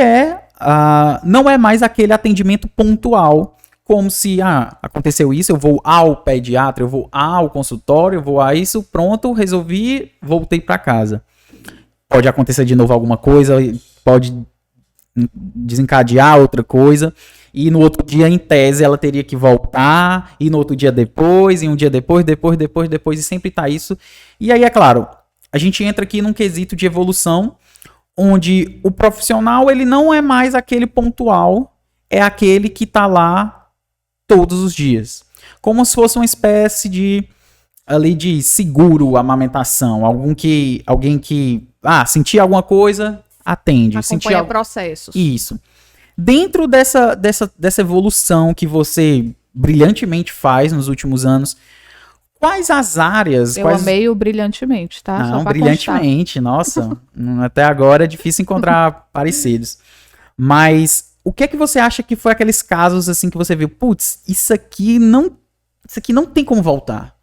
não é mais aquele atendimento pontual, como se aconteceu isso, eu vou ao pediatra, eu vou ao consultório, eu vou a isso, pronto, resolvi, voltei para casa. Pode acontecer de novo alguma coisa, pode desencadear outra coisa, e no outro dia, em tese, ela teria que voltar, e no outro dia depois, e um dia depois, e sempre tá isso. E aí, é claro, a gente entra aqui num quesito de evolução, onde o profissional, ele não é mais aquele pontual, é aquele que tá lá todos os dias. Como se fosse uma espécie de seguro amamentação, alguém que sentir alguma coisa, atende.
Acompanha processos.
Isso. Dentro dessa evolução que você brilhantemente faz nos últimos anos, quais as áreas...
Eu amei o brilhantemente, tá?
Não, brilhantemente, nossa. Até agora é difícil encontrar parecidos. Mas o que é que você acha que foi aqueles casos assim que você viu? Putz, isso aqui não tem como voltar.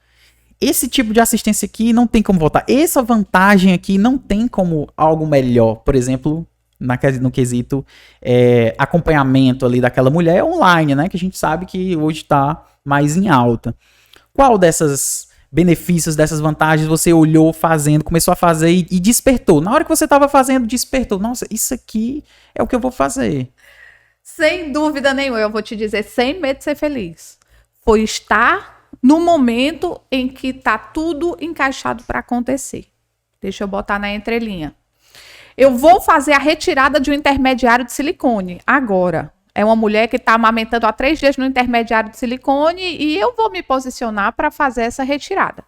Esse tipo de assistência aqui não tem como voltar. Essa vantagem aqui não tem como algo melhor. Por exemplo, no quesito acompanhamento ali daquela mulher online, né? Que a gente sabe que hoje está mais em alta. Qual dessas benefícios, dessas vantagens você olhou fazendo, começou a fazer e despertou? Na hora que você estava fazendo, despertou. Nossa, isso aqui é o que eu vou fazer.
Sem dúvida nenhuma, eu vou te dizer, sem medo de ser feliz. Foi estar no momento em que está tudo encaixado para acontecer. Deixa eu botar na entrelinha. Eu vou fazer a retirada de um intermediário de silicone agora. É uma mulher que está amamentando há 3 dias no intermediário de silicone e eu vou me posicionar para fazer essa retirada.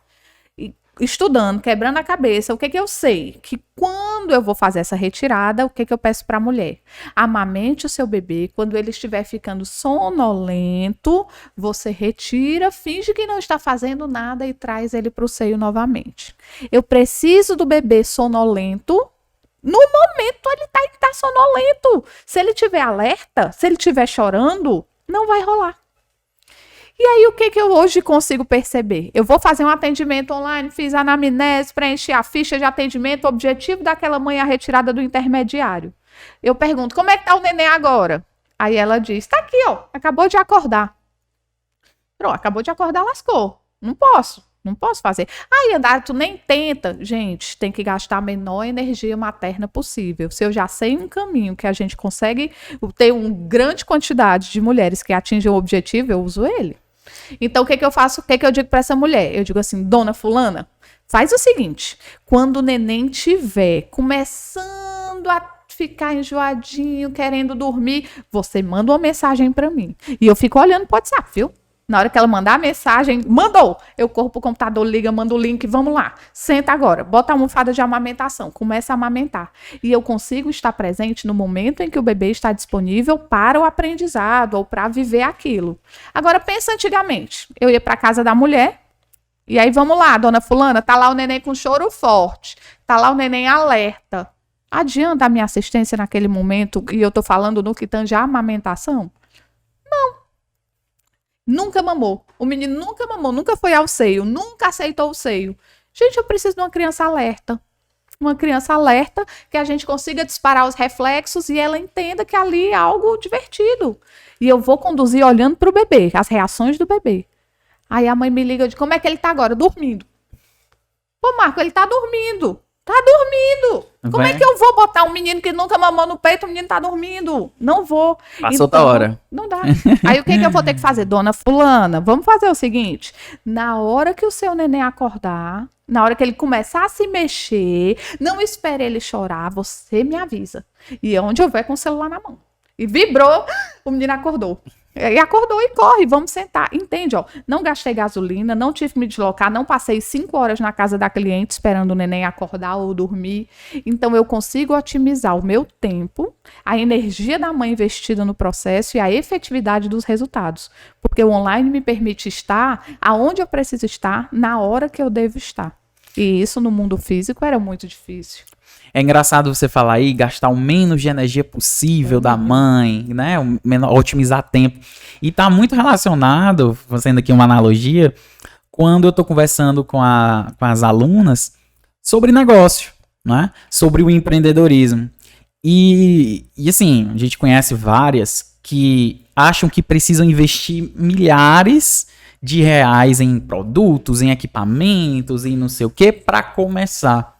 Estudando, quebrando a cabeça, o que eu sei? Que quando eu vou fazer essa retirada, o que eu peço para a mulher? Amamente o seu bebê, quando ele estiver ficando sonolento, você retira, finge que não está fazendo nada e traz ele para o seio novamente. Eu preciso do bebê sonolento No momento ele tá sonolento. Se ele tiver alerta, se ele estiver chorando, não vai rolar. E aí, o que eu hoje consigo perceber? Eu vou fazer um atendimento online, fiz a anamnese, preenchi a ficha de atendimento, o objetivo daquela mãe é a retirada do intermediário. Eu pergunto, como é que tá o neném agora? Aí ela diz, tá aqui, ó, acabou de acordar. Pronto, acabou de acordar, lascou. Não posso fazer. Aí, Andara, tu nem tenta. Gente, tem que gastar a menor energia materna possível. Se eu já sei um caminho que a gente consegue ter uma grande quantidade de mulheres que atingem o objetivo, eu uso ele. Então, o que eu faço? O que eu digo para essa mulher? Eu digo assim, dona fulana, faz o seguinte, quando o neném tiver começando a ficar enjoadinho, querendo dormir, você manda uma mensagem para mim. E eu fico olhando pro WhatsApp, viu? Na hora que ela mandar a mensagem, mandou. Eu corro pro computador, liga, mando o link, vamos lá. Senta agora, bota a almofada de amamentação, começa a amamentar. E eu consigo estar presente no momento em que o bebê está disponível para o aprendizado ou para viver aquilo. Agora, pensa antigamente. Eu ia para casa da mulher, e aí vamos lá, dona fulana, tá lá o neném com choro forte, tá lá o neném alerta. Adianta a minha assistência naquele momento, e eu tô falando no que tange a amamentação? Nunca mamou. O menino nunca mamou, nunca foi ao seio, nunca aceitou o seio. Gente, eu preciso de uma criança alerta. Uma criança alerta que a gente consiga disparar os reflexos e ela entenda que ali é algo divertido. E eu vou conduzir olhando para o bebê, as reações do bebê. Aí a mãe me liga de como é que ele tá agora? Dormindo. Pô, Marco, ele tá dormindo. Tá dormindo. Como é que eu vou botar um menino que nunca mamou no peito, o menino tá dormindo? Não vou.
Passou da hora.
Não dá. Aí o que eu vou ter que fazer? Dona fulana, vamos fazer o seguinte. Na hora que o seu neném acordar, na hora que ele começar a se mexer, não espere ele chorar, você me avisa. E é onde eu ver com o celular na mão. E vibrou, o menino acordou. E acordou e corre, vamos sentar. Entende, ó? Não gastei gasolina, não tive que me deslocar, não passei 5 horas na casa da cliente esperando o neném acordar ou dormir. Então, eu consigo otimizar o meu tempo, a energia da mãe investida no processo e a efetividade dos resultados. Porque o online me permite estar aonde eu preciso estar, na hora que eu devo estar. E isso no mundo físico era muito difícil.
É engraçado você falar aí, gastar o menos de energia possível da mãe, né? Otimizar tempo. E tá muito relacionado, fazendo aqui uma analogia, quando eu tô conversando com as alunas sobre negócio, né? Sobre o empreendedorismo. E assim, a gente conhece várias que acham que precisam investir milhares de reais em produtos, em equipamentos, em não sei o que, para começar.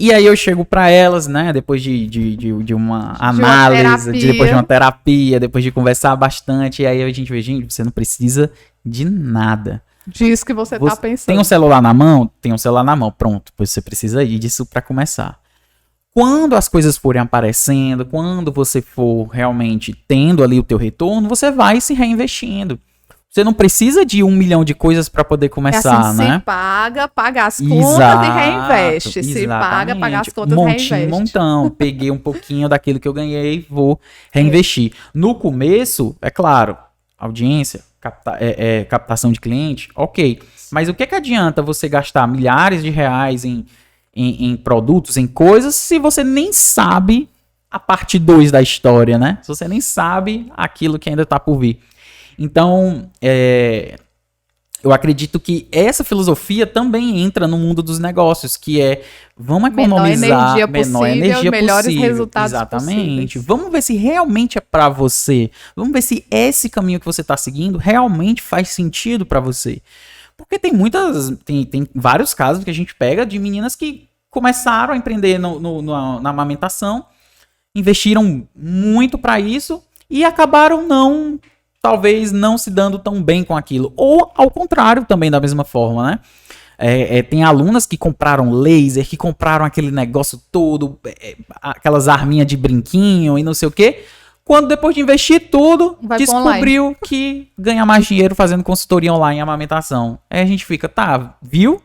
E aí eu chego para elas, né, depois de uma análise, depois de uma terapia, depois de conversar bastante, e aí a gente vê, gente, você não precisa de nada.
Diz que você tá pensando.
Tem um celular na mão? Tem um celular na mão, pronto, pois você precisa ir disso para começar. Quando as coisas forem aparecendo, quando você for realmente tendo ali o teu retorno, você vai se reinvestindo. Você não precisa de 1 milhão de coisas para poder começar,
assim,
né?
Se paga as contas e reinveste. Se paga as contas e reinveste.
Montão. Peguei um pouquinho daquilo que eu ganhei e vou reinvestir. No começo, é claro, audiência, captação de cliente, ok. Mas o que adianta você gastar milhares de reais em produtos, em coisas, se você nem sabe a parte 2 da história, né? Se você nem sabe aquilo que ainda está por vir. Então, eu acredito que essa filosofia também entra no mundo dos negócios, que é, vamos economizar menor energia
melhores
possível.
Resultados
Exatamente.
Possíveis.
Vamos ver se realmente é para você. Vamos ver se esse caminho que você está seguindo realmente faz sentido para você. Porque tem vários casos que a gente pega de meninas que começaram a empreender na amamentação, investiram muito para isso e acabaram talvez não se dando tão bem com aquilo. Ou ao contrário também, da mesma forma, né? Tem alunas que compraram laser, que compraram aquele negócio todo, aquelas arminhas de brinquinho e não sei o quê. Quando depois de investir tudo, descobriu que ganha mais dinheiro fazendo consultoria online em amamentação. Aí a gente fica, tá, viu?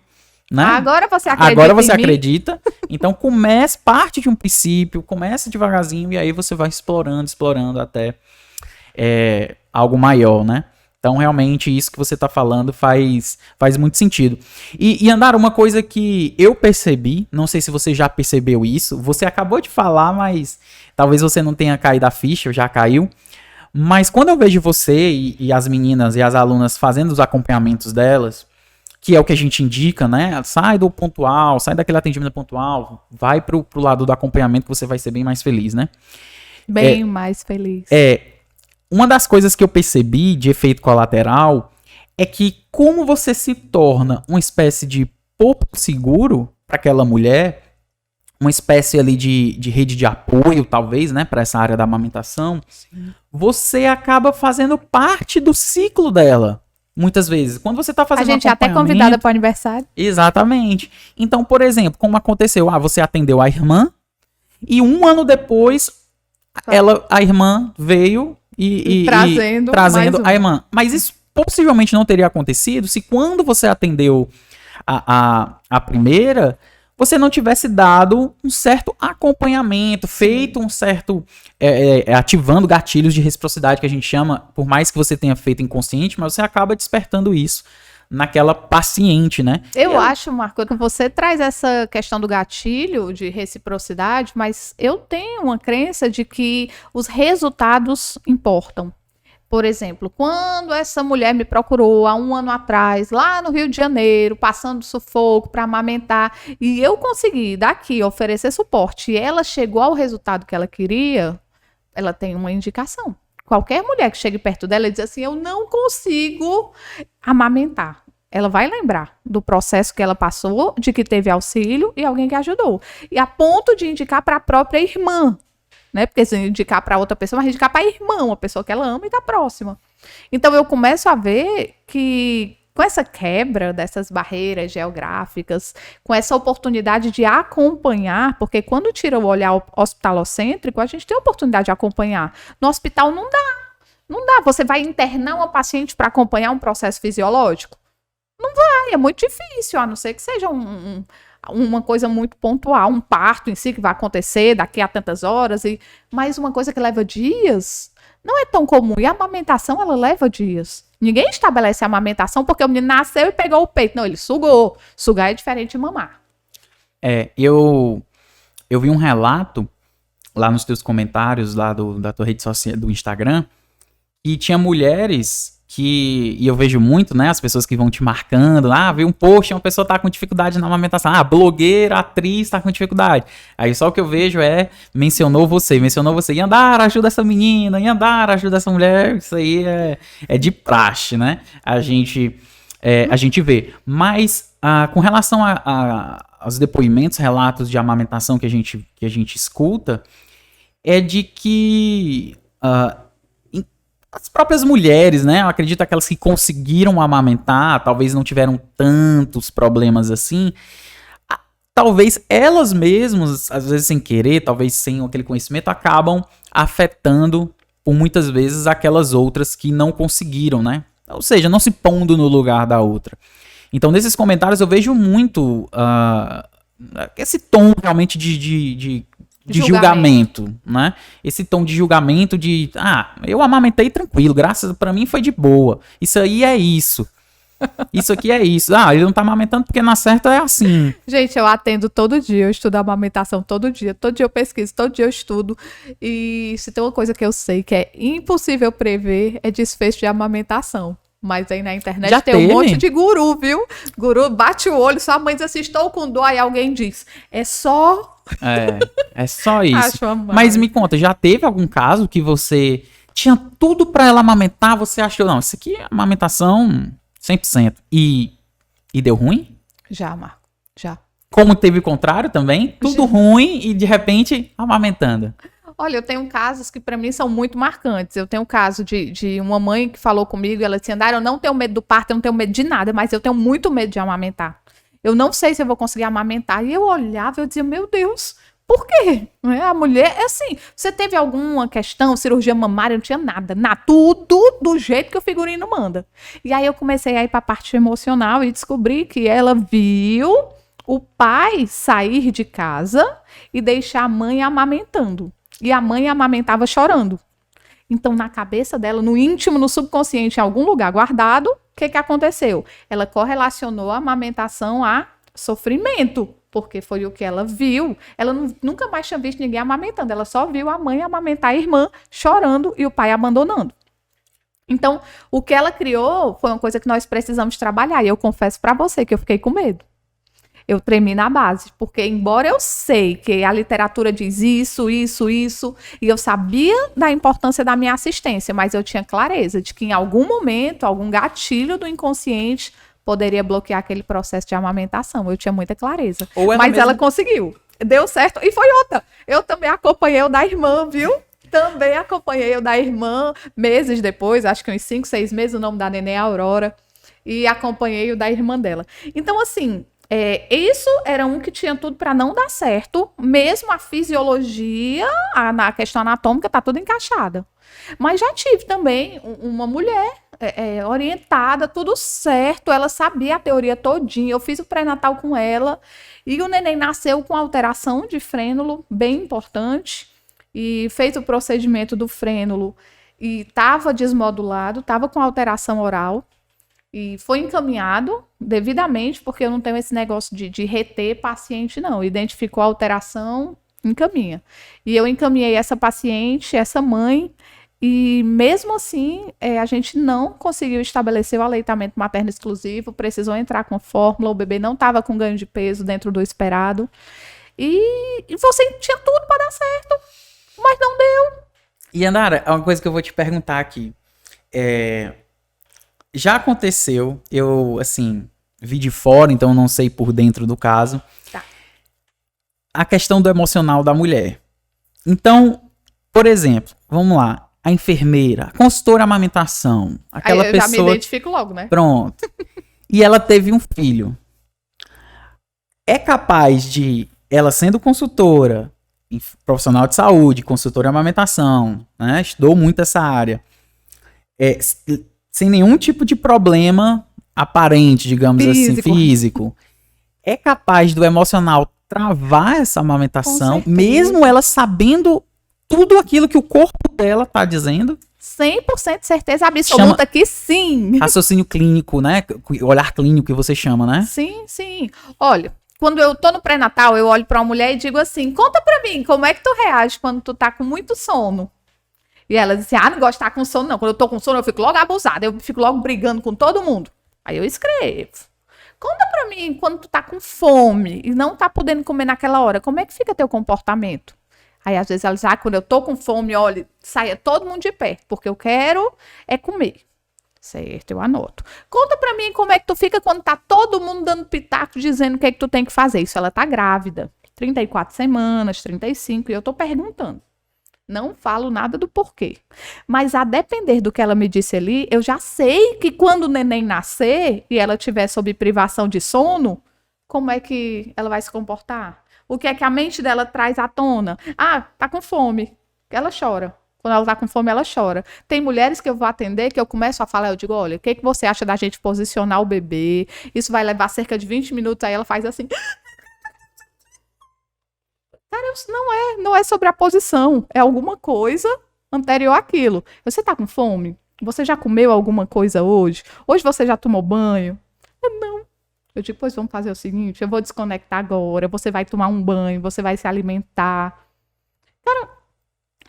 Né?
Agora você
acredita. Então parte de um princípio, comece devagarzinho e aí você vai explorando até algo maior, né? Então, realmente, isso que você está falando faz muito sentido. E Andara, uma coisa que eu percebi, não sei se você já percebeu isso, você acabou de falar, mas talvez você não tenha caído a ficha, ou já caiu. Mas quando eu vejo você e as meninas e as alunas fazendo os acompanhamentos delas, que é o que a gente indica, né? Sai do pontual, sai daquele atendimento pontual, vai pro lado do acompanhamento que você vai ser bem mais feliz, né?
Bem mais feliz.
Uma das coisas que eu percebi de efeito colateral é que como você se torna uma espécie de porto seguro para aquela mulher, uma espécie ali de rede de apoio, talvez, né, para essa área da amamentação, você acaba fazendo parte do ciclo dela. Muitas vezes, quando você está fazendo
a gente é até convidada para o aniversário.
Exatamente. Então, por exemplo, como aconteceu, você atendeu a irmã e um ano depois a irmã veio e trazendo a irmã. Mas isso possivelmente não teria acontecido se quando você atendeu a primeira, você não tivesse dado um certo acompanhamento, feito um certo... ativando gatilhos de reciprocidade, que a gente chama, por mais que você tenha feito inconsciente, mas você acaba despertando isso naquela paciente, né?
Eu acho, Marco, que você traz essa questão do gatilho de reciprocidade, mas eu tenho uma crença de que os resultados importam. Por exemplo, quando essa mulher me procurou há 1 ano atrás, lá no Rio de Janeiro, passando sufoco para amamentar, e eu consegui daqui oferecer suporte, e ela chegou ao resultado que ela queria, ela tem uma indicação. Qualquer mulher que chegue perto dela e diz assim, eu não consigo amamentar. Ela vai lembrar do processo que ela passou, de que teve auxílio e alguém que ajudou. E a ponto de indicar para a própria irmã. Né? Porque se indicar para outra pessoa, mas indicar para a irmã, uma pessoa que ela ama e está próxima. Então eu começo a ver que com essa quebra dessas barreiras geográficas, com essa oportunidade de acompanhar, porque quando tira o olhar hospitalocêntrico, a gente tem a oportunidade de acompanhar. No hospital não dá. Não dá. Você vai internar uma paciente para acompanhar um processo fisiológico? Não vai, é muito difícil, a não ser que seja uma coisa muito pontual, um parto em si que vai acontecer daqui a tantas horas, mas uma coisa que leva dias não é tão comum. E a amamentação, ela leva dias. Ninguém estabelece a amamentação porque o menino nasceu e pegou o peito. Não, ele sugou. Sugar é diferente de mamar.
Eu vi um relato lá nos teus comentários lá da tua rede social, do Instagram, e tinha mulheres e eu vejo muito, né, as pessoas que vão te marcando, vi um post, uma pessoa tá com dificuldade na amamentação, blogueira, atriz tá com dificuldade, aí só o que eu vejo mencionou você, e Andara, ajuda essa menina, e Andara, ajuda essa mulher, isso aí é de praxe, né, a gente vê, mas com relação aos depoimentos, relatos de amamentação que a gente escuta, é de que as próprias mulheres, né? Eu acredito aquelas que conseguiram amamentar, talvez não tiveram tantos problemas assim. Talvez elas mesmas, às vezes sem querer, talvez sem aquele conhecimento, acabam afetando, por muitas vezes, aquelas outras que não conseguiram, né? Ou seja, não se pondo no lugar da outra. Então, nesses comentários eu vejo muito esse tom realmente de julgamento, né? Esse tom de julgamento eu amamentei tranquilo, pra mim foi de boa. Isso aí é isso. Isso aqui é isso. Ele não tá amamentando porque na certa é assim.
Gente, eu atendo todo dia, eu estudo a amamentação todo dia eu pesquiso, todo dia eu estudo. E se tem uma coisa que eu sei que é impossível prever, é desfecho de amamentação. Mas aí na internet
já
tem um monte de guru, viu? Guru bate o olho, sua mãe diz assim, estou com dor, aí alguém diz, é só
isso. Mas me conta, já teve algum caso que você tinha tudo pra ela amamentar, você achou, não, isso aqui é amamentação 100%. E deu ruim?
Já, Marco, já.
Como teve o contrário também? Tudo ruim e de repente amamentando.
Olha, eu tenho casos que para mim são muito marcantes. Eu tenho um caso de uma mãe que falou comigo, ela disse, Andara, eu não tenho medo do parto, eu não tenho medo de nada, mas eu tenho muito medo de amamentar. Eu não sei se eu vou conseguir amamentar. E eu olhava e eu dizia, meu Deus, por quê? A mulher, assim, você teve alguma questão, cirurgia mamária, não tinha nada, tudo do jeito que o figurino manda. E aí eu comecei a ir para a parte emocional e descobri que ela viu o pai sair de casa e deixar a mãe amamentando. E a mãe amamentava chorando. Então, na cabeça dela, no íntimo, no subconsciente, em algum lugar guardado, o que aconteceu? Ela correlacionou a amamentação a sofrimento, porque foi o que ela viu. Ela nunca mais tinha visto ninguém amamentando, ela só viu a mãe amamentar a irmã chorando e o pai abandonando. Então, o que ela criou foi uma coisa que nós precisamos trabalhar, e eu confesso para você que eu fiquei com medo. Eu tremi na base, porque embora eu sei que a literatura diz isso, e eu sabia da importância da minha assistência, mas eu tinha clareza de que em algum momento, algum gatilho do inconsciente poderia bloquear aquele processo de amamentação. Eu tinha muita clareza. Mas ela conseguiu. Deu certo. E foi outra. Eu também acompanhei o da irmã, viu? Também acompanhei o da irmã meses depois, acho que uns 5, 6 meses, o nome da neném é Aurora, e acompanhei o da irmã dela. Então, assim, isso era um que tinha tudo para não dar certo, mesmo a fisiologia, na questão anatômica, tá tudo encaixada. Mas já tive também uma mulher orientada, tudo certo, ela sabia a teoria todinha, eu fiz o pré-natal com ela, e o neném nasceu com alteração de frênulo, bem importante, e fez o procedimento do frênulo, e estava desmodulado, estava com alteração oral, e foi encaminhado devidamente, porque eu não tenho esse negócio de reter paciente, não. Identificou a alteração, encaminha. E eu encaminhei essa paciente, essa mãe, e mesmo assim, a gente não conseguiu estabelecer o aleitamento materno exclusivo, precisou entrar com fórmula, o bebê não estava com ganho de peso dentro do esperado. E você tinha tudo para dar certo, mas não deu.
E, Andara, uma coisa que eu vou te perguntar aqui. Já aconteceu, eu, assim, vi de fora, então não sei por dentro do caso.
Tá.
A questão do emocional da mulher. Então, por exemplo, vamos lá, a enfermeira, a consultora amamentação, aquela pessoa...
Já me identifico logo, né?
Pronto. E ela teve um filho. É capaz de, ela sendo consultora, profissional de saúde, consultora de amamentação, né? Estudou muito essa área. Sem nenhum tipo de problema aparente, digamos assim, físico, é capaz do emocional travar essa amamentação, mesmo ela sabendo tudo aquilo que o corpo dela tá dizendo?
100% de certeza absoluta que sim.
Raciocínio clínico, né? Olhar clínico que você chama, né?
Sim, sim. Olha, quando eu tô no pré-natal, eu olho pra uma mulher e digo assim, conta pra mim, como é que tu reage quando tu tá com muito sono? E ela disse, não gosto de estar com sono, não. Quando eu tô com sono, eu fico logo abusada. Eu fico logo brigando com todo mundo. Aí eu escrevo. Conta pra mim, quando tu tá com fome e não tá podendo comer naquela hora, como é que fica teu comportamento? Aí, às vezes, ela diz, quando eu tô com fome, olha, saia todo mundo de pé, porque eu quero comer. Certo, eu anoto. Conta pra mim como é que tu fica quando tá todo mundo dando pitaco, dizendo o que é que tu tem que fazer. Isso, ela tá grávida. 34 semanas, 35, e eu tô perguntando. Não falo nada do porquê. Mas a depender do que ela me disse ali, eu já sei que quando o neném nascer e ela tiver sob privação de sono, como é que ela vai se comportar? O que é que a mente dela traz à tona? Tá com fome. Ela chora. Quando ela tá com fome, ela chora. Tem mulheres que eu vou atender, que eu começo a falar, eu digo, olha, o que você acha da gente posicionar o bebê? Isso vai levar cerca de 20 minutos, aí ela faz assim... Cara, não é sobre a posição, é alguma coisa anterior àquilo. Você tá com fome? Você já comeu alguma coisa hoje? Hoje você já tomou banho? Não. Eu digo, pois vamos fazer o seguinte, eu vou desconectar agora, você vai tomar um banho, você vai se alimentar. Cara,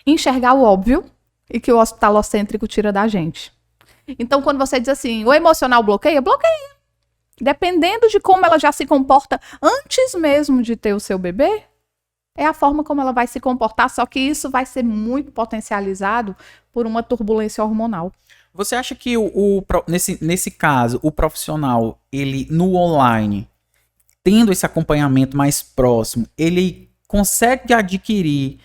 enxergar o óbvio e que o hospitalocêntrico tira da gente. Então, quando você diz assim, o emocional bloqueia, bloqueia. Dependendo de como ela já se comporta antes mesmo de ter o seu bebê, é a forma como ela vai se comportar, só que isso vai ser muito potencializado por uma turbulência hormonal.
Você acha que nesse caso, o profissional, ele no online, tendo esse acompanhamento mais próximo, ele consegue adquirir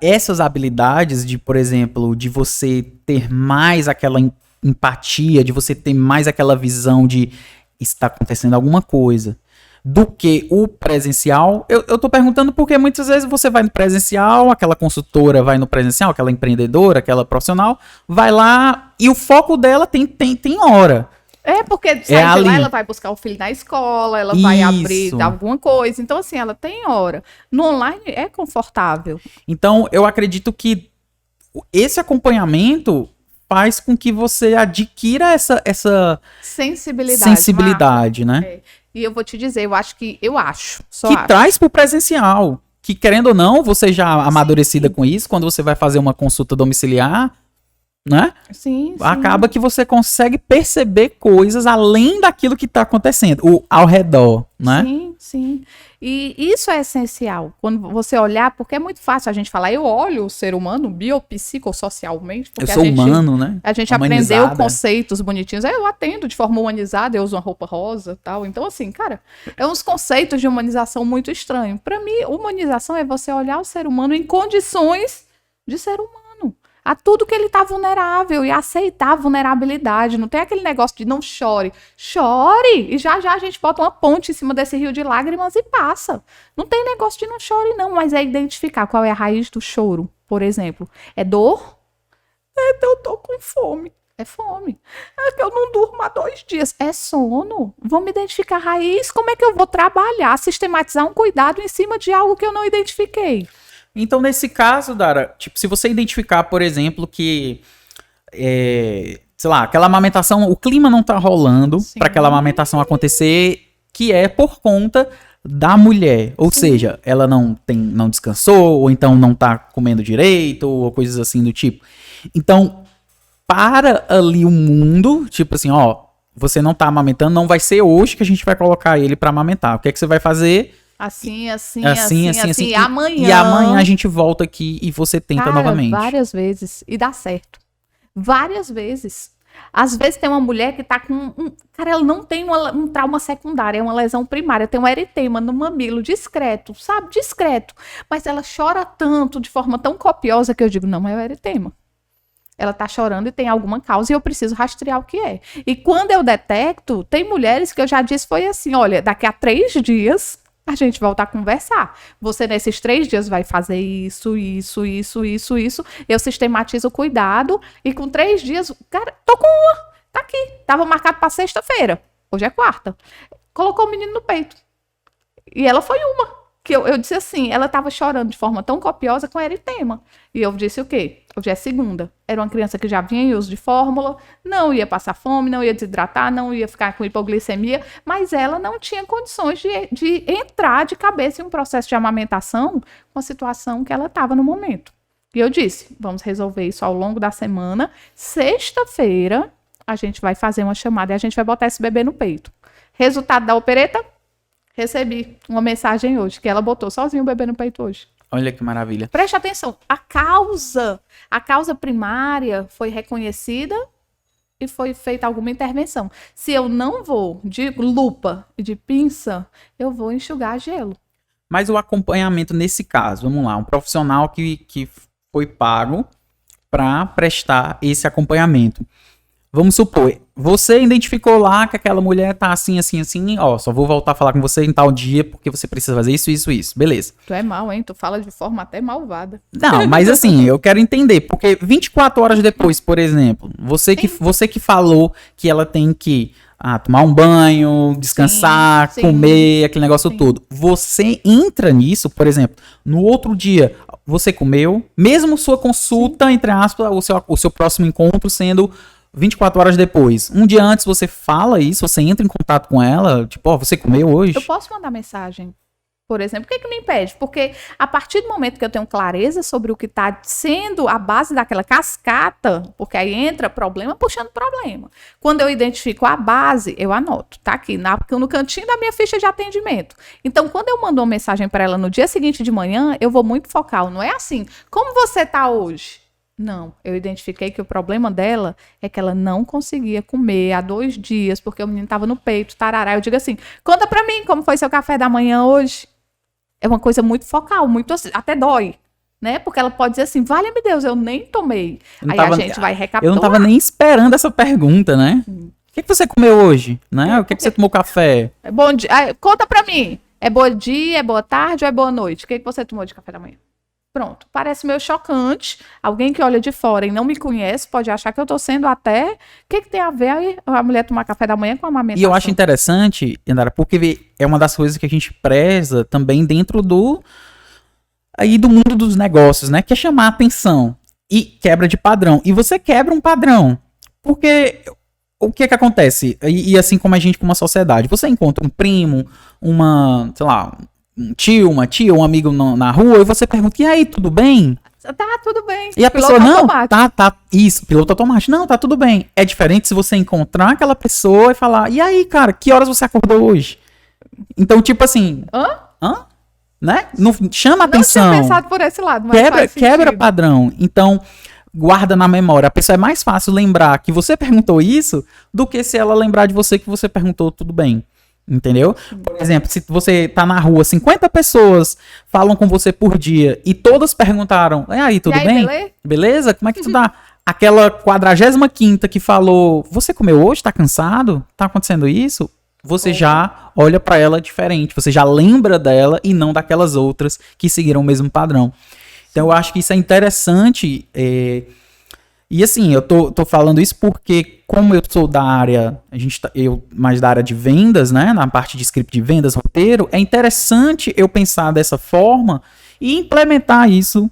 essas habilidades de, por exemplo, de você ter mais aquela empatia, de você ter mais aquela visão de está acontecendo alguma coisa, do que o presencial? Eu tô perguntando porque muitas vezes você vai no presencial, aquela consultora vai no presencial, aquela empreendedora, aquela profissional, vai lá e o foco dela tem hora.
Porque sai de lá, ela vai buscar o filho na escola, ela vai abrir alguma coisa. Então, assim, ela tem hora. No online é confortável.
Então, eu acredito que esse acompanhamento faz com que você adquira essa sensibilidade, né?
É. E eu vou te dizer, eu acho,
Que traz pro presencial. Que, querendo ou não, você já amadurecida com isso, quando você vai fazer uma consulta domiciliar, né?
Sim.
Acaba que você consegue perceber coisas além daquilo que está acontecendo, ao redor, né?
Sim. E isso é essencial. Quando você olhar, porque é muito fácil a gente falar, eu olho o ser humano biopsicossocialmente.
Eu sou humano, né?
A gente aprendeu conceitos bonitinhos. Eu atendo de forma humanizada, eu uso uma roupa rosa e tal. Então, assim, cara, é uns conceitos de humanização muito estranhos. Para mim, humanização é você olhar o ser humano em condições de ser humano. A tudo que ele tá vulnerável e aceitar a vulnerabilidade. Não tem aquele negócio de não chore. Chore! E já a gente bota uma ponte em cima desse rio de lágrimas e passa. Não tem negócio de não chore, não. Mas é identificar qual é a raiz do choro, por exemplo. É dor? Eu tô com fome. É fome. É que eu não durmo há 2 dias. É sono. Vamos identificar a raiz. Como é que eu vou trabalhar, sistematizar um cuidado em cima de algo que eu não identifiquei?
Então, nesse caso, Dara, tipo, se você identificar, por exemplo, que, sei lá, aquela amamentação, o clima não tá rolando para aquela amamentação acontecer, que é por conta da mulher. Ou seja, ela não descansou, ou então não tá comendo direito, ou coisas assim do tipo. Então, para ali o mundo, tipo assim, ó, você não tá amamentando, não vai ser hoje que a gente vai colocar ele para amamentar. O que é que você vai fazer? Assim. E amanhã a gente volta aqui e você tenta novamente.
Várias vezes. E dá certo. Várias vezes. Às vezes tem uma mulher que tá com... Cara, ela não tem um trauma secundário, é uma lesão primária. Tem um eritema no mamilo, discreto, sabe? Discreto. Mas ela chora tanto, de forma tão copiosa, que eu digo, não é o eritema. Ela tá chorando e tem alguma causa e eu preciso rastrear o que é. E quando eu detecto, tem mulheres que eu já disse, foi assim, olha, daqui a 3 dias... a gente volta a conversar. Você, nesses 3 dias, vai fazer isso. Eu sistematizo o cuidado. E com 3 dias, cara, tô com uma. Tá aqui. Tava marcado pra sexta-feira. Hoje é quarta. Colocou o menino no peito. E ela foi uma. Que eu disse assim, ela tava chorando de forma tão copiosa com eritema. E eu disse o quê? Hoje é segunda. Era uma criança que já vinha em uso de fórmula, não ia passar fome, não ia desidratar, não ia ficar com hipoglicemia, mas ela não tinha condições de entrar de cabeça em um processo de amamentação com a situação que ela estava no momento. E eu disse, vamos resolver isso ao longo da semana. Sexta-feira, a gente vai fazer uma chamada e a gente vai botar esse bebê no peito. Resultado da opereta? Recebi uma mensagem hoje, que ela botou sozinha o bebê no peito hoje.
Olha que maravilha.
Preste atenção, a causa primária foi reconhecida e foi feita alguma intervenção. Se eu não vou de lupa e de pinça, eu vou enxugar gelo.
Mas o acompanhamento nesse caso, vamos lá, um profissional que foi pago para prestar esse acompanhamento. Vamos supor, você identificou lá que aquela mulher tá assim, ó, só vou voltar a falar com você em tal dia porque você precisa fazer isso, beleza.
Tu é mal, hein? Tu fala de forma até malvada.
Não, mas assim, eu quero entender, porque 24 horas depois, por exemplo, você que falou que ela tem que tomar um banho, descansar, comer, aquele negócio todo. Você entra nisso, por exemplo, no outro dia, você comeu, mesmo sua consulta, entre aspas, o seu próximo encontro sendo 24 horas depois. Um dia antes você fala isso, você entra em contato com ela, tipo, ó, você comeu hoje?
Eu posso mandar mensagem, por exemplo. O que me impede? Porque a partir do momento que eu tenho clareza sobre o que está sendo a base daquela cascata, porque aí entra problema puxando problema. Quando eu identifico a base, eu anoto, tá aqui no cantinho da minha ficha de atendimento. Então, quando eu mando uma mensagem para ela no dia seguinte de manhã, eu vou muito focal. Não é assim, como você tá hoje? Não, eu identifiquei que o problema dela é que ela não conseguia comer há 2 dias, porque o menino estava no peito, tarará. Eu digo assim, conta pra mim como foi seu café da manhã hoje. É uma coisa muito focal, muito assim, até dói, né? Porque ela pode dizer assim, valha-me Deus, eu nem tomei. Aí a gente vai recapitular.
Eu não tava nem esperando essa pergunta, né? O que você comeu hoje, né? O que você tomou café?
Bom dia, conta pra mim. É bom dia, é boa tarde ou é boa noite? O que você tomou de café da manhã? Pronto, parece meio chocante. Alguém que olha de fora e não me conhece pode achar que eu tô sendo até... O que tem a ver a mulher tomar café da manhã com a amamentação?
E eu acho interessante, Indara, porque é uma das coisas que a gente preza também dentro do mundo dos negócios, né? Que é chamar a atenção. e quebra de padrão. E você quebra um padrão. Porque o que acontece? E assim como a gente, como uma sociedade, você encontra um primo, sei lá, um tio, uma tia, um amigo na rua, e você pergunta, e aí, tudo bem?
Tá, tudo bem.
E a pessoa, não, tá, isso, piloto automático. Não, tá tudo bem. É diferente se você encontrar aquela pessoa e falar, e aí, cara, que horas você acordou hoje? Então, tipo assim... Hã? Né? Não chama atenção.
Não tinha pensado por esse lado, mas
quebra padrão. Então, guarda na memória. A pessoa é mais fácil lembrar que você perguntou isso do que se ela lembrar de você que você perguntou tudo bem. Entendeu? Por exemplo, se você tá na rua, 50 pessoas falam com você por dia e todas perguntaram, e aí, tudo bem? Beleza? Como é que tu tá? Aquela 45ª que falou, você comeu hoje? Tá cansado? Tá acontecendo isso? Você já olha pra ela diferente, você já lembra dela e não daquelas outras que seguiram o mesmo padrão. Então eu acho que isso é interessante, e assim, eu tô falando isso porque, como eu sou da área, eu mais da área de vendas, né, na parte de script de vendas, roteiro, é interessante eu pensar dessa forma e implementar isso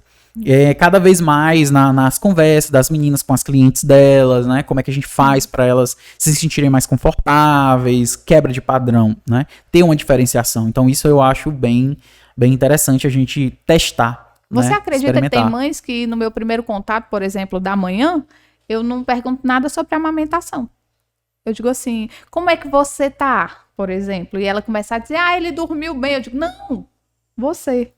cada vez mais nas conversas das meninas com as clientes delas, né, como é que a gente faz para elas se sentirem mais confortáveis, quebra de padrão, né, ter uma diferenciação. Então isso eu acho bem interessante a gente testar.
Você acredita que tem mães que no meu primeiro contato, por exemplo, da manhã, eu não pergunto nada sobre a amamentação. Eu digo assim, como é que você tá, por exemplo? E ela começa a dizer, ele dormiu bem. Eu digo, não, você.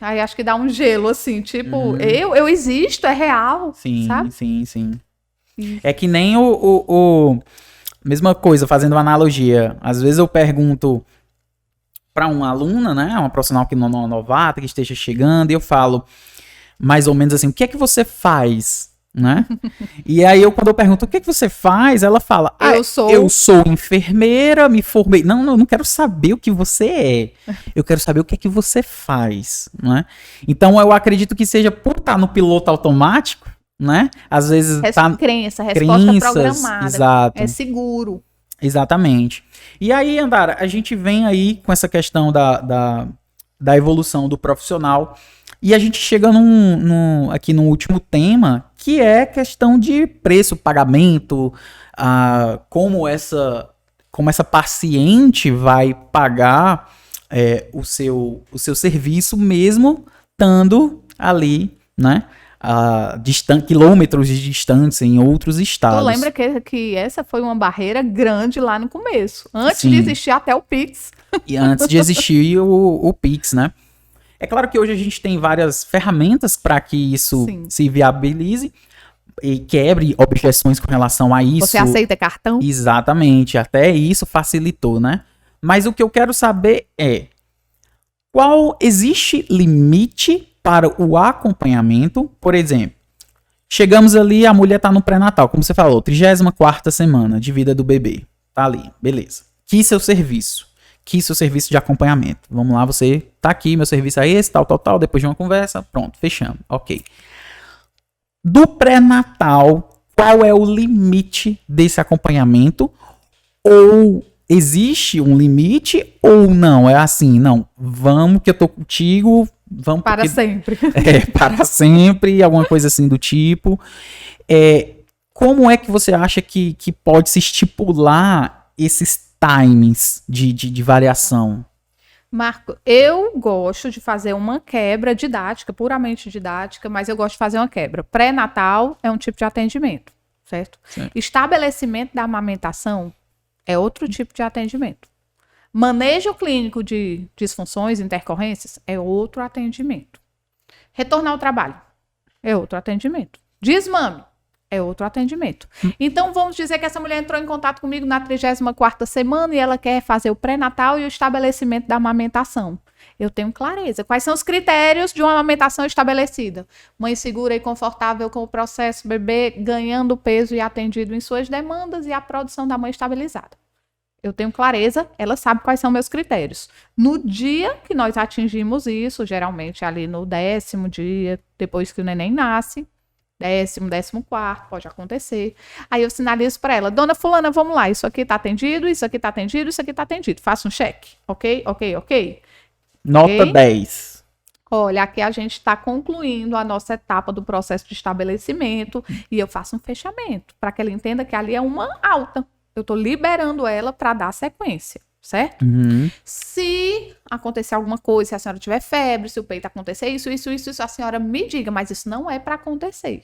Aí acho que dá um gelo, assim, tipo, eu existo, é real,
sim,
sabe?
Sim. Isso. É que nem mesma coisa, fazendo uma analogia. Às vezes eu pergunto para uma aluna, né, uma profissional que não é novata, que esteja chegando, e eu falo mais ou menos assim, o que é que você faz, né? E aí quando eu pergunto o que é que você faz, ela fala, eu sou enfermeira, me formei. Não, eu não quero saber o que você é, eu quero saber o que é que você faz, né? Então eu acredito que seja por estar no piloto automático, né? Às vezes
resposta programada,
exato.
É seguro.
Exatamente. E aí, Andara, a gente vem aí com essa questão da evolução do profissional e a gente chega aqui no último tema, que é questão de preço, pagamento, como essa paciente vai pagar o seu serviço mesmo estando ali, né? Quilômetros de distância em outros estados.
Tu lembra que essa foi uma barreira grande lá no começo, antes de existir até o Pix.
E antes de existir o Pix, né? É claro que hoje a gente tem várias ferramentas para que isso se viabilize e quebre objeções com relação a isso.
Você aceita cartão?
Exatamente, até isso facilitou, né? Mas o que eu quero saber é, existe limite para o acompanhamento? Por exemplo, chegamos ali, a mulher tá no pré-natal, como você falou, 34ª semana de vida do bebê. Tá ali, beleza. Que seu serviço de acompanhamento. Vamos lá, você tá aqui, meu serviço é esse, tal, depois de uma conversa, pronto, fechamos, ok. Do pré-natal, qual é o limite desse acompanhamento? Ou existe um limite ou não? É assim, não, vamos que eu tô contigo, vamos
para sempre.
Para sempre, alguma coisa assim do tipo. Como é que você acha que pode se estipular esses timings de variação?
Marco, eu gosto de fazer uma quebra didática, puramente didática, mas eu gosto de fazer uma quebra. Pré-natal é um tipo de atendimento, certo? Estabelecimento da amamentação é outro tipo de atendimento. Manejo clínico de disfunções, intercorrências, é outro atendimento. Retornar ao trabalho é outro atendimento. Desmame é outro atendimento. Então, vamos dizer que essa mulher entrou em contato comigo na 34ª semana e ela quer fazer o pré-natal e o estabelecimento da amamentação. Eu tenho clareza. Quais são os critérios de uma amamentação estabelecida? Mãe segura e confortável com o processo, bebê ganhando peso e atendido em suas demandas e a produção da mãe estabilizada. Eu tenho clareza, ela sabe quais são meus critérios. No dia que nós atingimos isso, geralmente ali no 10º dia, depois que o neném nasce, 10º, 14º, pode acontecer. Aí eu sinalizo para ela, dona fulana, vamos lá, isso aqui tá atendido, isso aqui tá atendido, isso aqui tá atendido. Faça um cheque, ok?
Nota okay? 10.
Olha, aqui a gente está concluindo a nossa etapa do processo de estabelecimento e eu faço um fechamento para que ela entenda que ali é uma alta. Eu estou liberando ela para dar sequência, certo?
Uhum.
Se acontecer alguma coisa, se a senhora tiver febre, se o peito acontecer isso, a senhora me diga, mas isso não é para acontecer.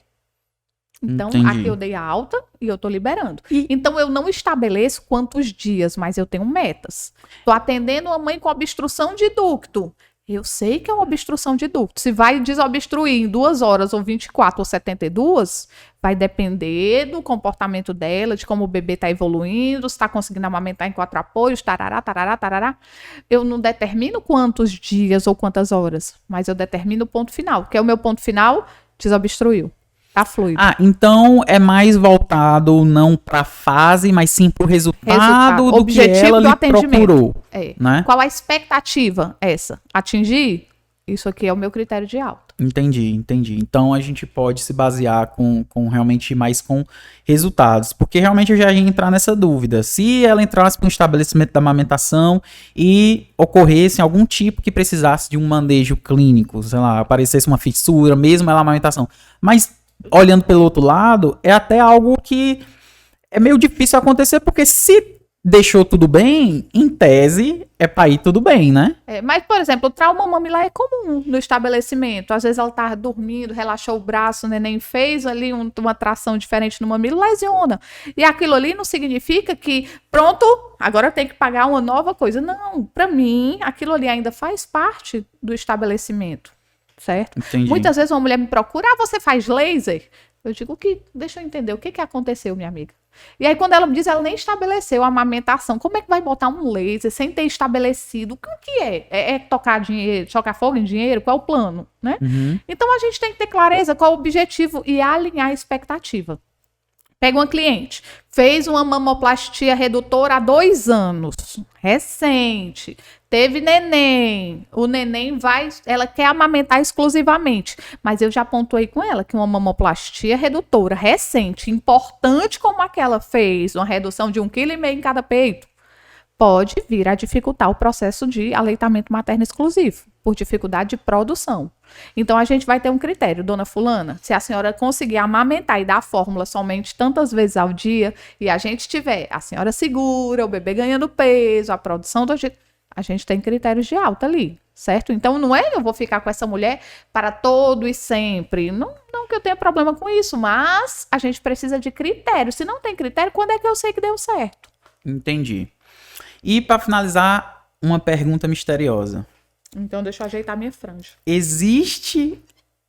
Então,
Entendi.
aqui eu dei a alta e eu tô liberando. Então, eu não estabeleço quantos dias, mas eu tenho metas. Tô atendendo uma mãe com obstrução de ducto. Eu sei que é uma obstrução de ducto. Se vai desobstruir em 2 horas, ou 24, ou 72, vai depender do comportamento dela, de como o bebê está evoluindo, se está conseguindo amamentar em 4 apoios, tarará, tarará, tarará. Eu não determino quantos dias ou quantas horas, mas eu determino o ponto final. Que é o meu ponto final? Desobstruiu. Tá fluido.
Então é mais voltado não para fase, mas sim para o resultado do
Objetivo
que ela
do
lhe
atendimento.
procurou.
É.
Né?
Qual a expectativa? Essa. Atingir? Isso aqui é o meu critério de alta.
Entendi. Então a gente pode se basear com realmente mais com resultados. Porque realmente eu já ia entrar nessa dúvida. Se ela entrasse para um estabelecimento da amamentação e ocorresse algum tipo que precisasse de um manejo clínico, sei lá, aparecesse uma fissura, mesmo ela amamentação. Mas olhando pelo outro lado, é até algo que é meio difícil acontecer, porque se deixou tudo bem, em tese, é pra ir tudo bem, né?
Mas, por exemplo, o trauma mamilar é comum no estabelecimento. Às vezes ela tá dormindo, relaxou o braço, o neném fez ali uma tração diferente no mamilo, lesiona. E aquilo ali não significa que, pronto, agora tem que pagar uma nova coisa. Não, pra mim, aquilo ali ainda faz parte do estabelecimento. Certo?
Entendi.
Muitas vezes uma mulher me procura, você faz laser? Eu digo, deixa eu entender, o que aconteceu, minha amiga? E aí quando ela me diz, ela nem estabeleceu a amamentação. Como é que vai botar um laser sem ter estabelecido? O que é? É tocar dinheiro, tocar fogo em dinheiro? Qual é o plano? Né?
Uhum.
Então a gente tem que ter clareza qual é o objetivo e alinhar a expectativa. Pega uma cliente, fez uma mamoplastia redutora há 2 anos, recente, teve neném, o neném ela quer amamentar exclusivamente, mas eu já pontuei com ela que uma mamoplastia redutora recente, importante como aquela fez, uma redução de 1,5 kg em cada peito, pode vir a dificultar o processo de aleitamento materno exclusivo, por dificuldade de produção. Então, a gente vai ter um critério, dona fulana, se a senhora conseguir amamentar e dar a fórmula somente tantas vezes ao dia, e a gente tiver a senhora segura, o bebê ganhando peso, a produção do jeito, a gente tem critérios de alta ali, certo? Então, não é que eu vou ficar com essa mulher para todo e sempre. Não que eu tenha problema com isso, mas a gente precisa de critério. Se não tem critério, quando é que eu sei que deu certo?
Entendi. E para finalizar, uma pergunta misteriosa.
Então, deixa eu ajeitar minha franja.
Existe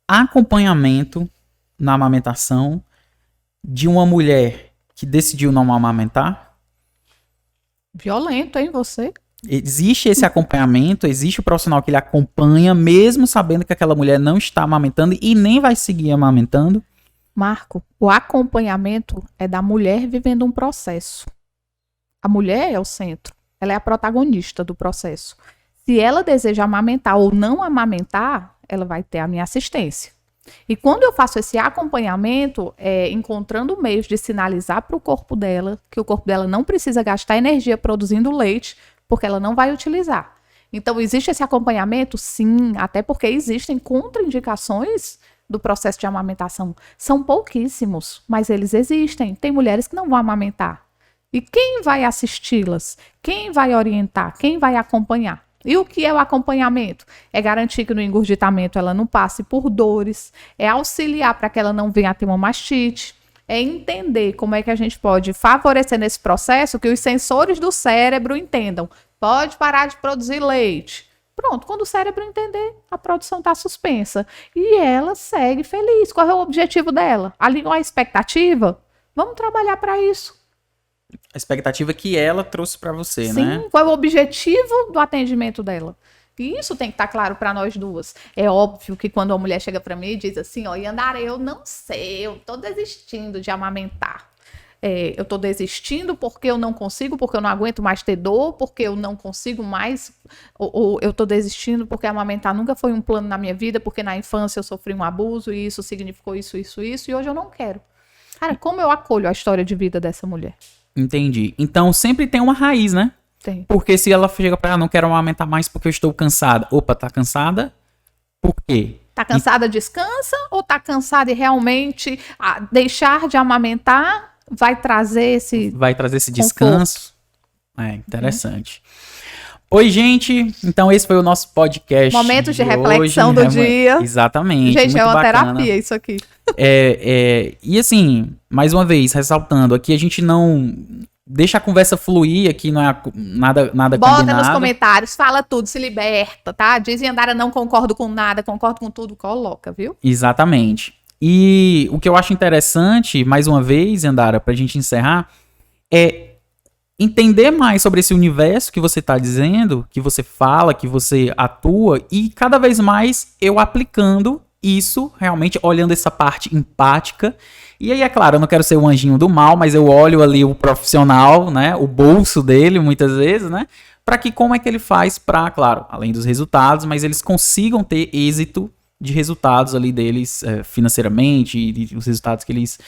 acompanhamento na amamentação de uma mulher que decidiu não amamentar?
Violento, hein, você?
Existe esse acompanhamento? Existe o profissional que ele acompanha, mesmo sabendo que aquela mulher não está amamentando e nem vai seguir amamentando?
Marco, o acompanhamento é da mulher vivendo um processo. A mulher é o centro. Ela é a protagonista do processo. Se ela deseja amamentar ou não amamentar, ela vai ter a minha assistência. E quando eu faço esse acompanhamento, encontrando meios de sinalizar para o corpo dela que o corpo dela não precisa gastar energia produzindo leite, porque ela não vai utilizar. Então, existe esse acompanhamento? Sim, até porque existem contraindicações do processo de amamentação. São pouquíssimos, mas eles existem. Tem mulheres que não vão amamentar. E quem vai assisti-las? Quem vai orientar? Quem vai acompanhar? E o que é o acompanhamento? É garantir que no engurgitamento ela não passe por dores, é auxiliar para que ela não venha a ter uma mastite, é entender como é que a gente pode favorecer nesse processo que os sensores do cérebro entendam. Pode parar de produzir leite. Pronto, quando o cérebro entender, a produção está suspensa. E ela segue feliz. Qual é o objetivo dela? Alinhou a expectativa? Vamos trabalhar para isso.
A expectativa que ela trouxe para você,
Sim,
né?
qual é o objetivo do atendimento dela? E isso tem que estar claro para nós duas. É óbvio que quando a mulher chega para mim e diz assim, ó, Yandara, eu não sei, eu tô desistindo de amamentar. Eu tô desistindo porque eu não consigo, porque eu não aguento mais ter dor, porque eu não consigo mais, ou eu tô desistindo porque amamentar nunca foi um plano na minha vida, porque na infância eu sofri um abuso e isso significou isso, e hoje eu não quero. Cara, como eu acolho a história de vida dessa mulher?
Entendi. Então sempre tem uma raiz, né?
Tem.
Porque se ela chega pra não quero amamentar mais porque eu estou cansada. Opa, tá cansada? Por quê?
Tá cansada, descansa, ou tá cansada e realmente deixar de amamentar vai trazer esse
descanso? É interessante. Oi, gente. Então, esse foi o nosso podcast.
Momentos de reflexão do dia.
Exatamente.
Gente,
muito
é uma
bacana.
terapia isso aqui.
E assim, mais uma vez, ressaltando, aqui a gente não deixa a conversa fluir, aqui não é nada
Bota
combinado.
nos comentários, fala tudo, se liberta, tá? Diz Yandara, não concordo com nada, concordo com tudo, coloca, viu?
Exatamente. E o que eu acho interessante, mais uma vez, Yandara, pra gente encerrar, é entender mais sobre esse universo que você tá dizendo, que você fala, que você atua, e cada vez mais eu aplicando isso, realmente olhando essa parte empática. E aí, é claro, eu não quero ser o anjinho do mal, mas eu olho ali o profissional, né, o bolso dele, muitas vezes, né, para que como é que ele faz para, claro, além dos resultados, mas eles consigam ter êxito de resultados ali deles financeiramente, e os resultados que eles,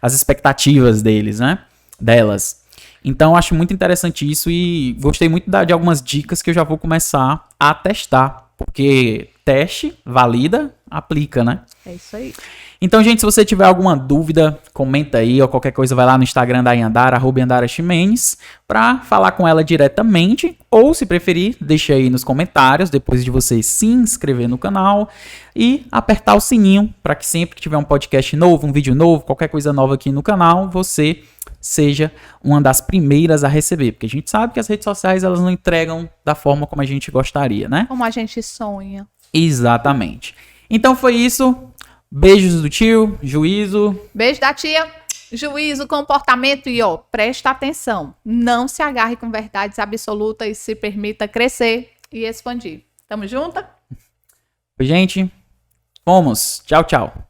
as expectativas deles, né, delas. Então, eu acho muito interessante isso e gostei muito de algumas dicas que eu já vou começar a testar, porque teste, valida, aplica, né?
É isso aí.
Então, gente, se você tiver alguma dúvida, comenta aí, ou qualquer coisa, vai lá no Instagram da Yandara, @YandaraXimenez, pra falar com ela diretamente, ou se preferir, deixa aí nos comentários, depois de você se inscrever no canal e apertar o sininho, para que sempre que tiver um podcast novo, um vídeo novo, qualquer coisa nova aqui no canal, você seja uma das primeiras a receber, porque a gente sabe que as redes sociais, elas não entregam da forma como a gente gostaria, né?
Como a gente sonha.
Exatamente. Então foi isso. Beijos do tio, juízo.
Beijo da tia, juízo, comportamento e ó, presta atenção. Não se agarre com verdades absolutas e se permita crescer e expandir. Tamo junto?
Gente, fomos. Tchau, tchau.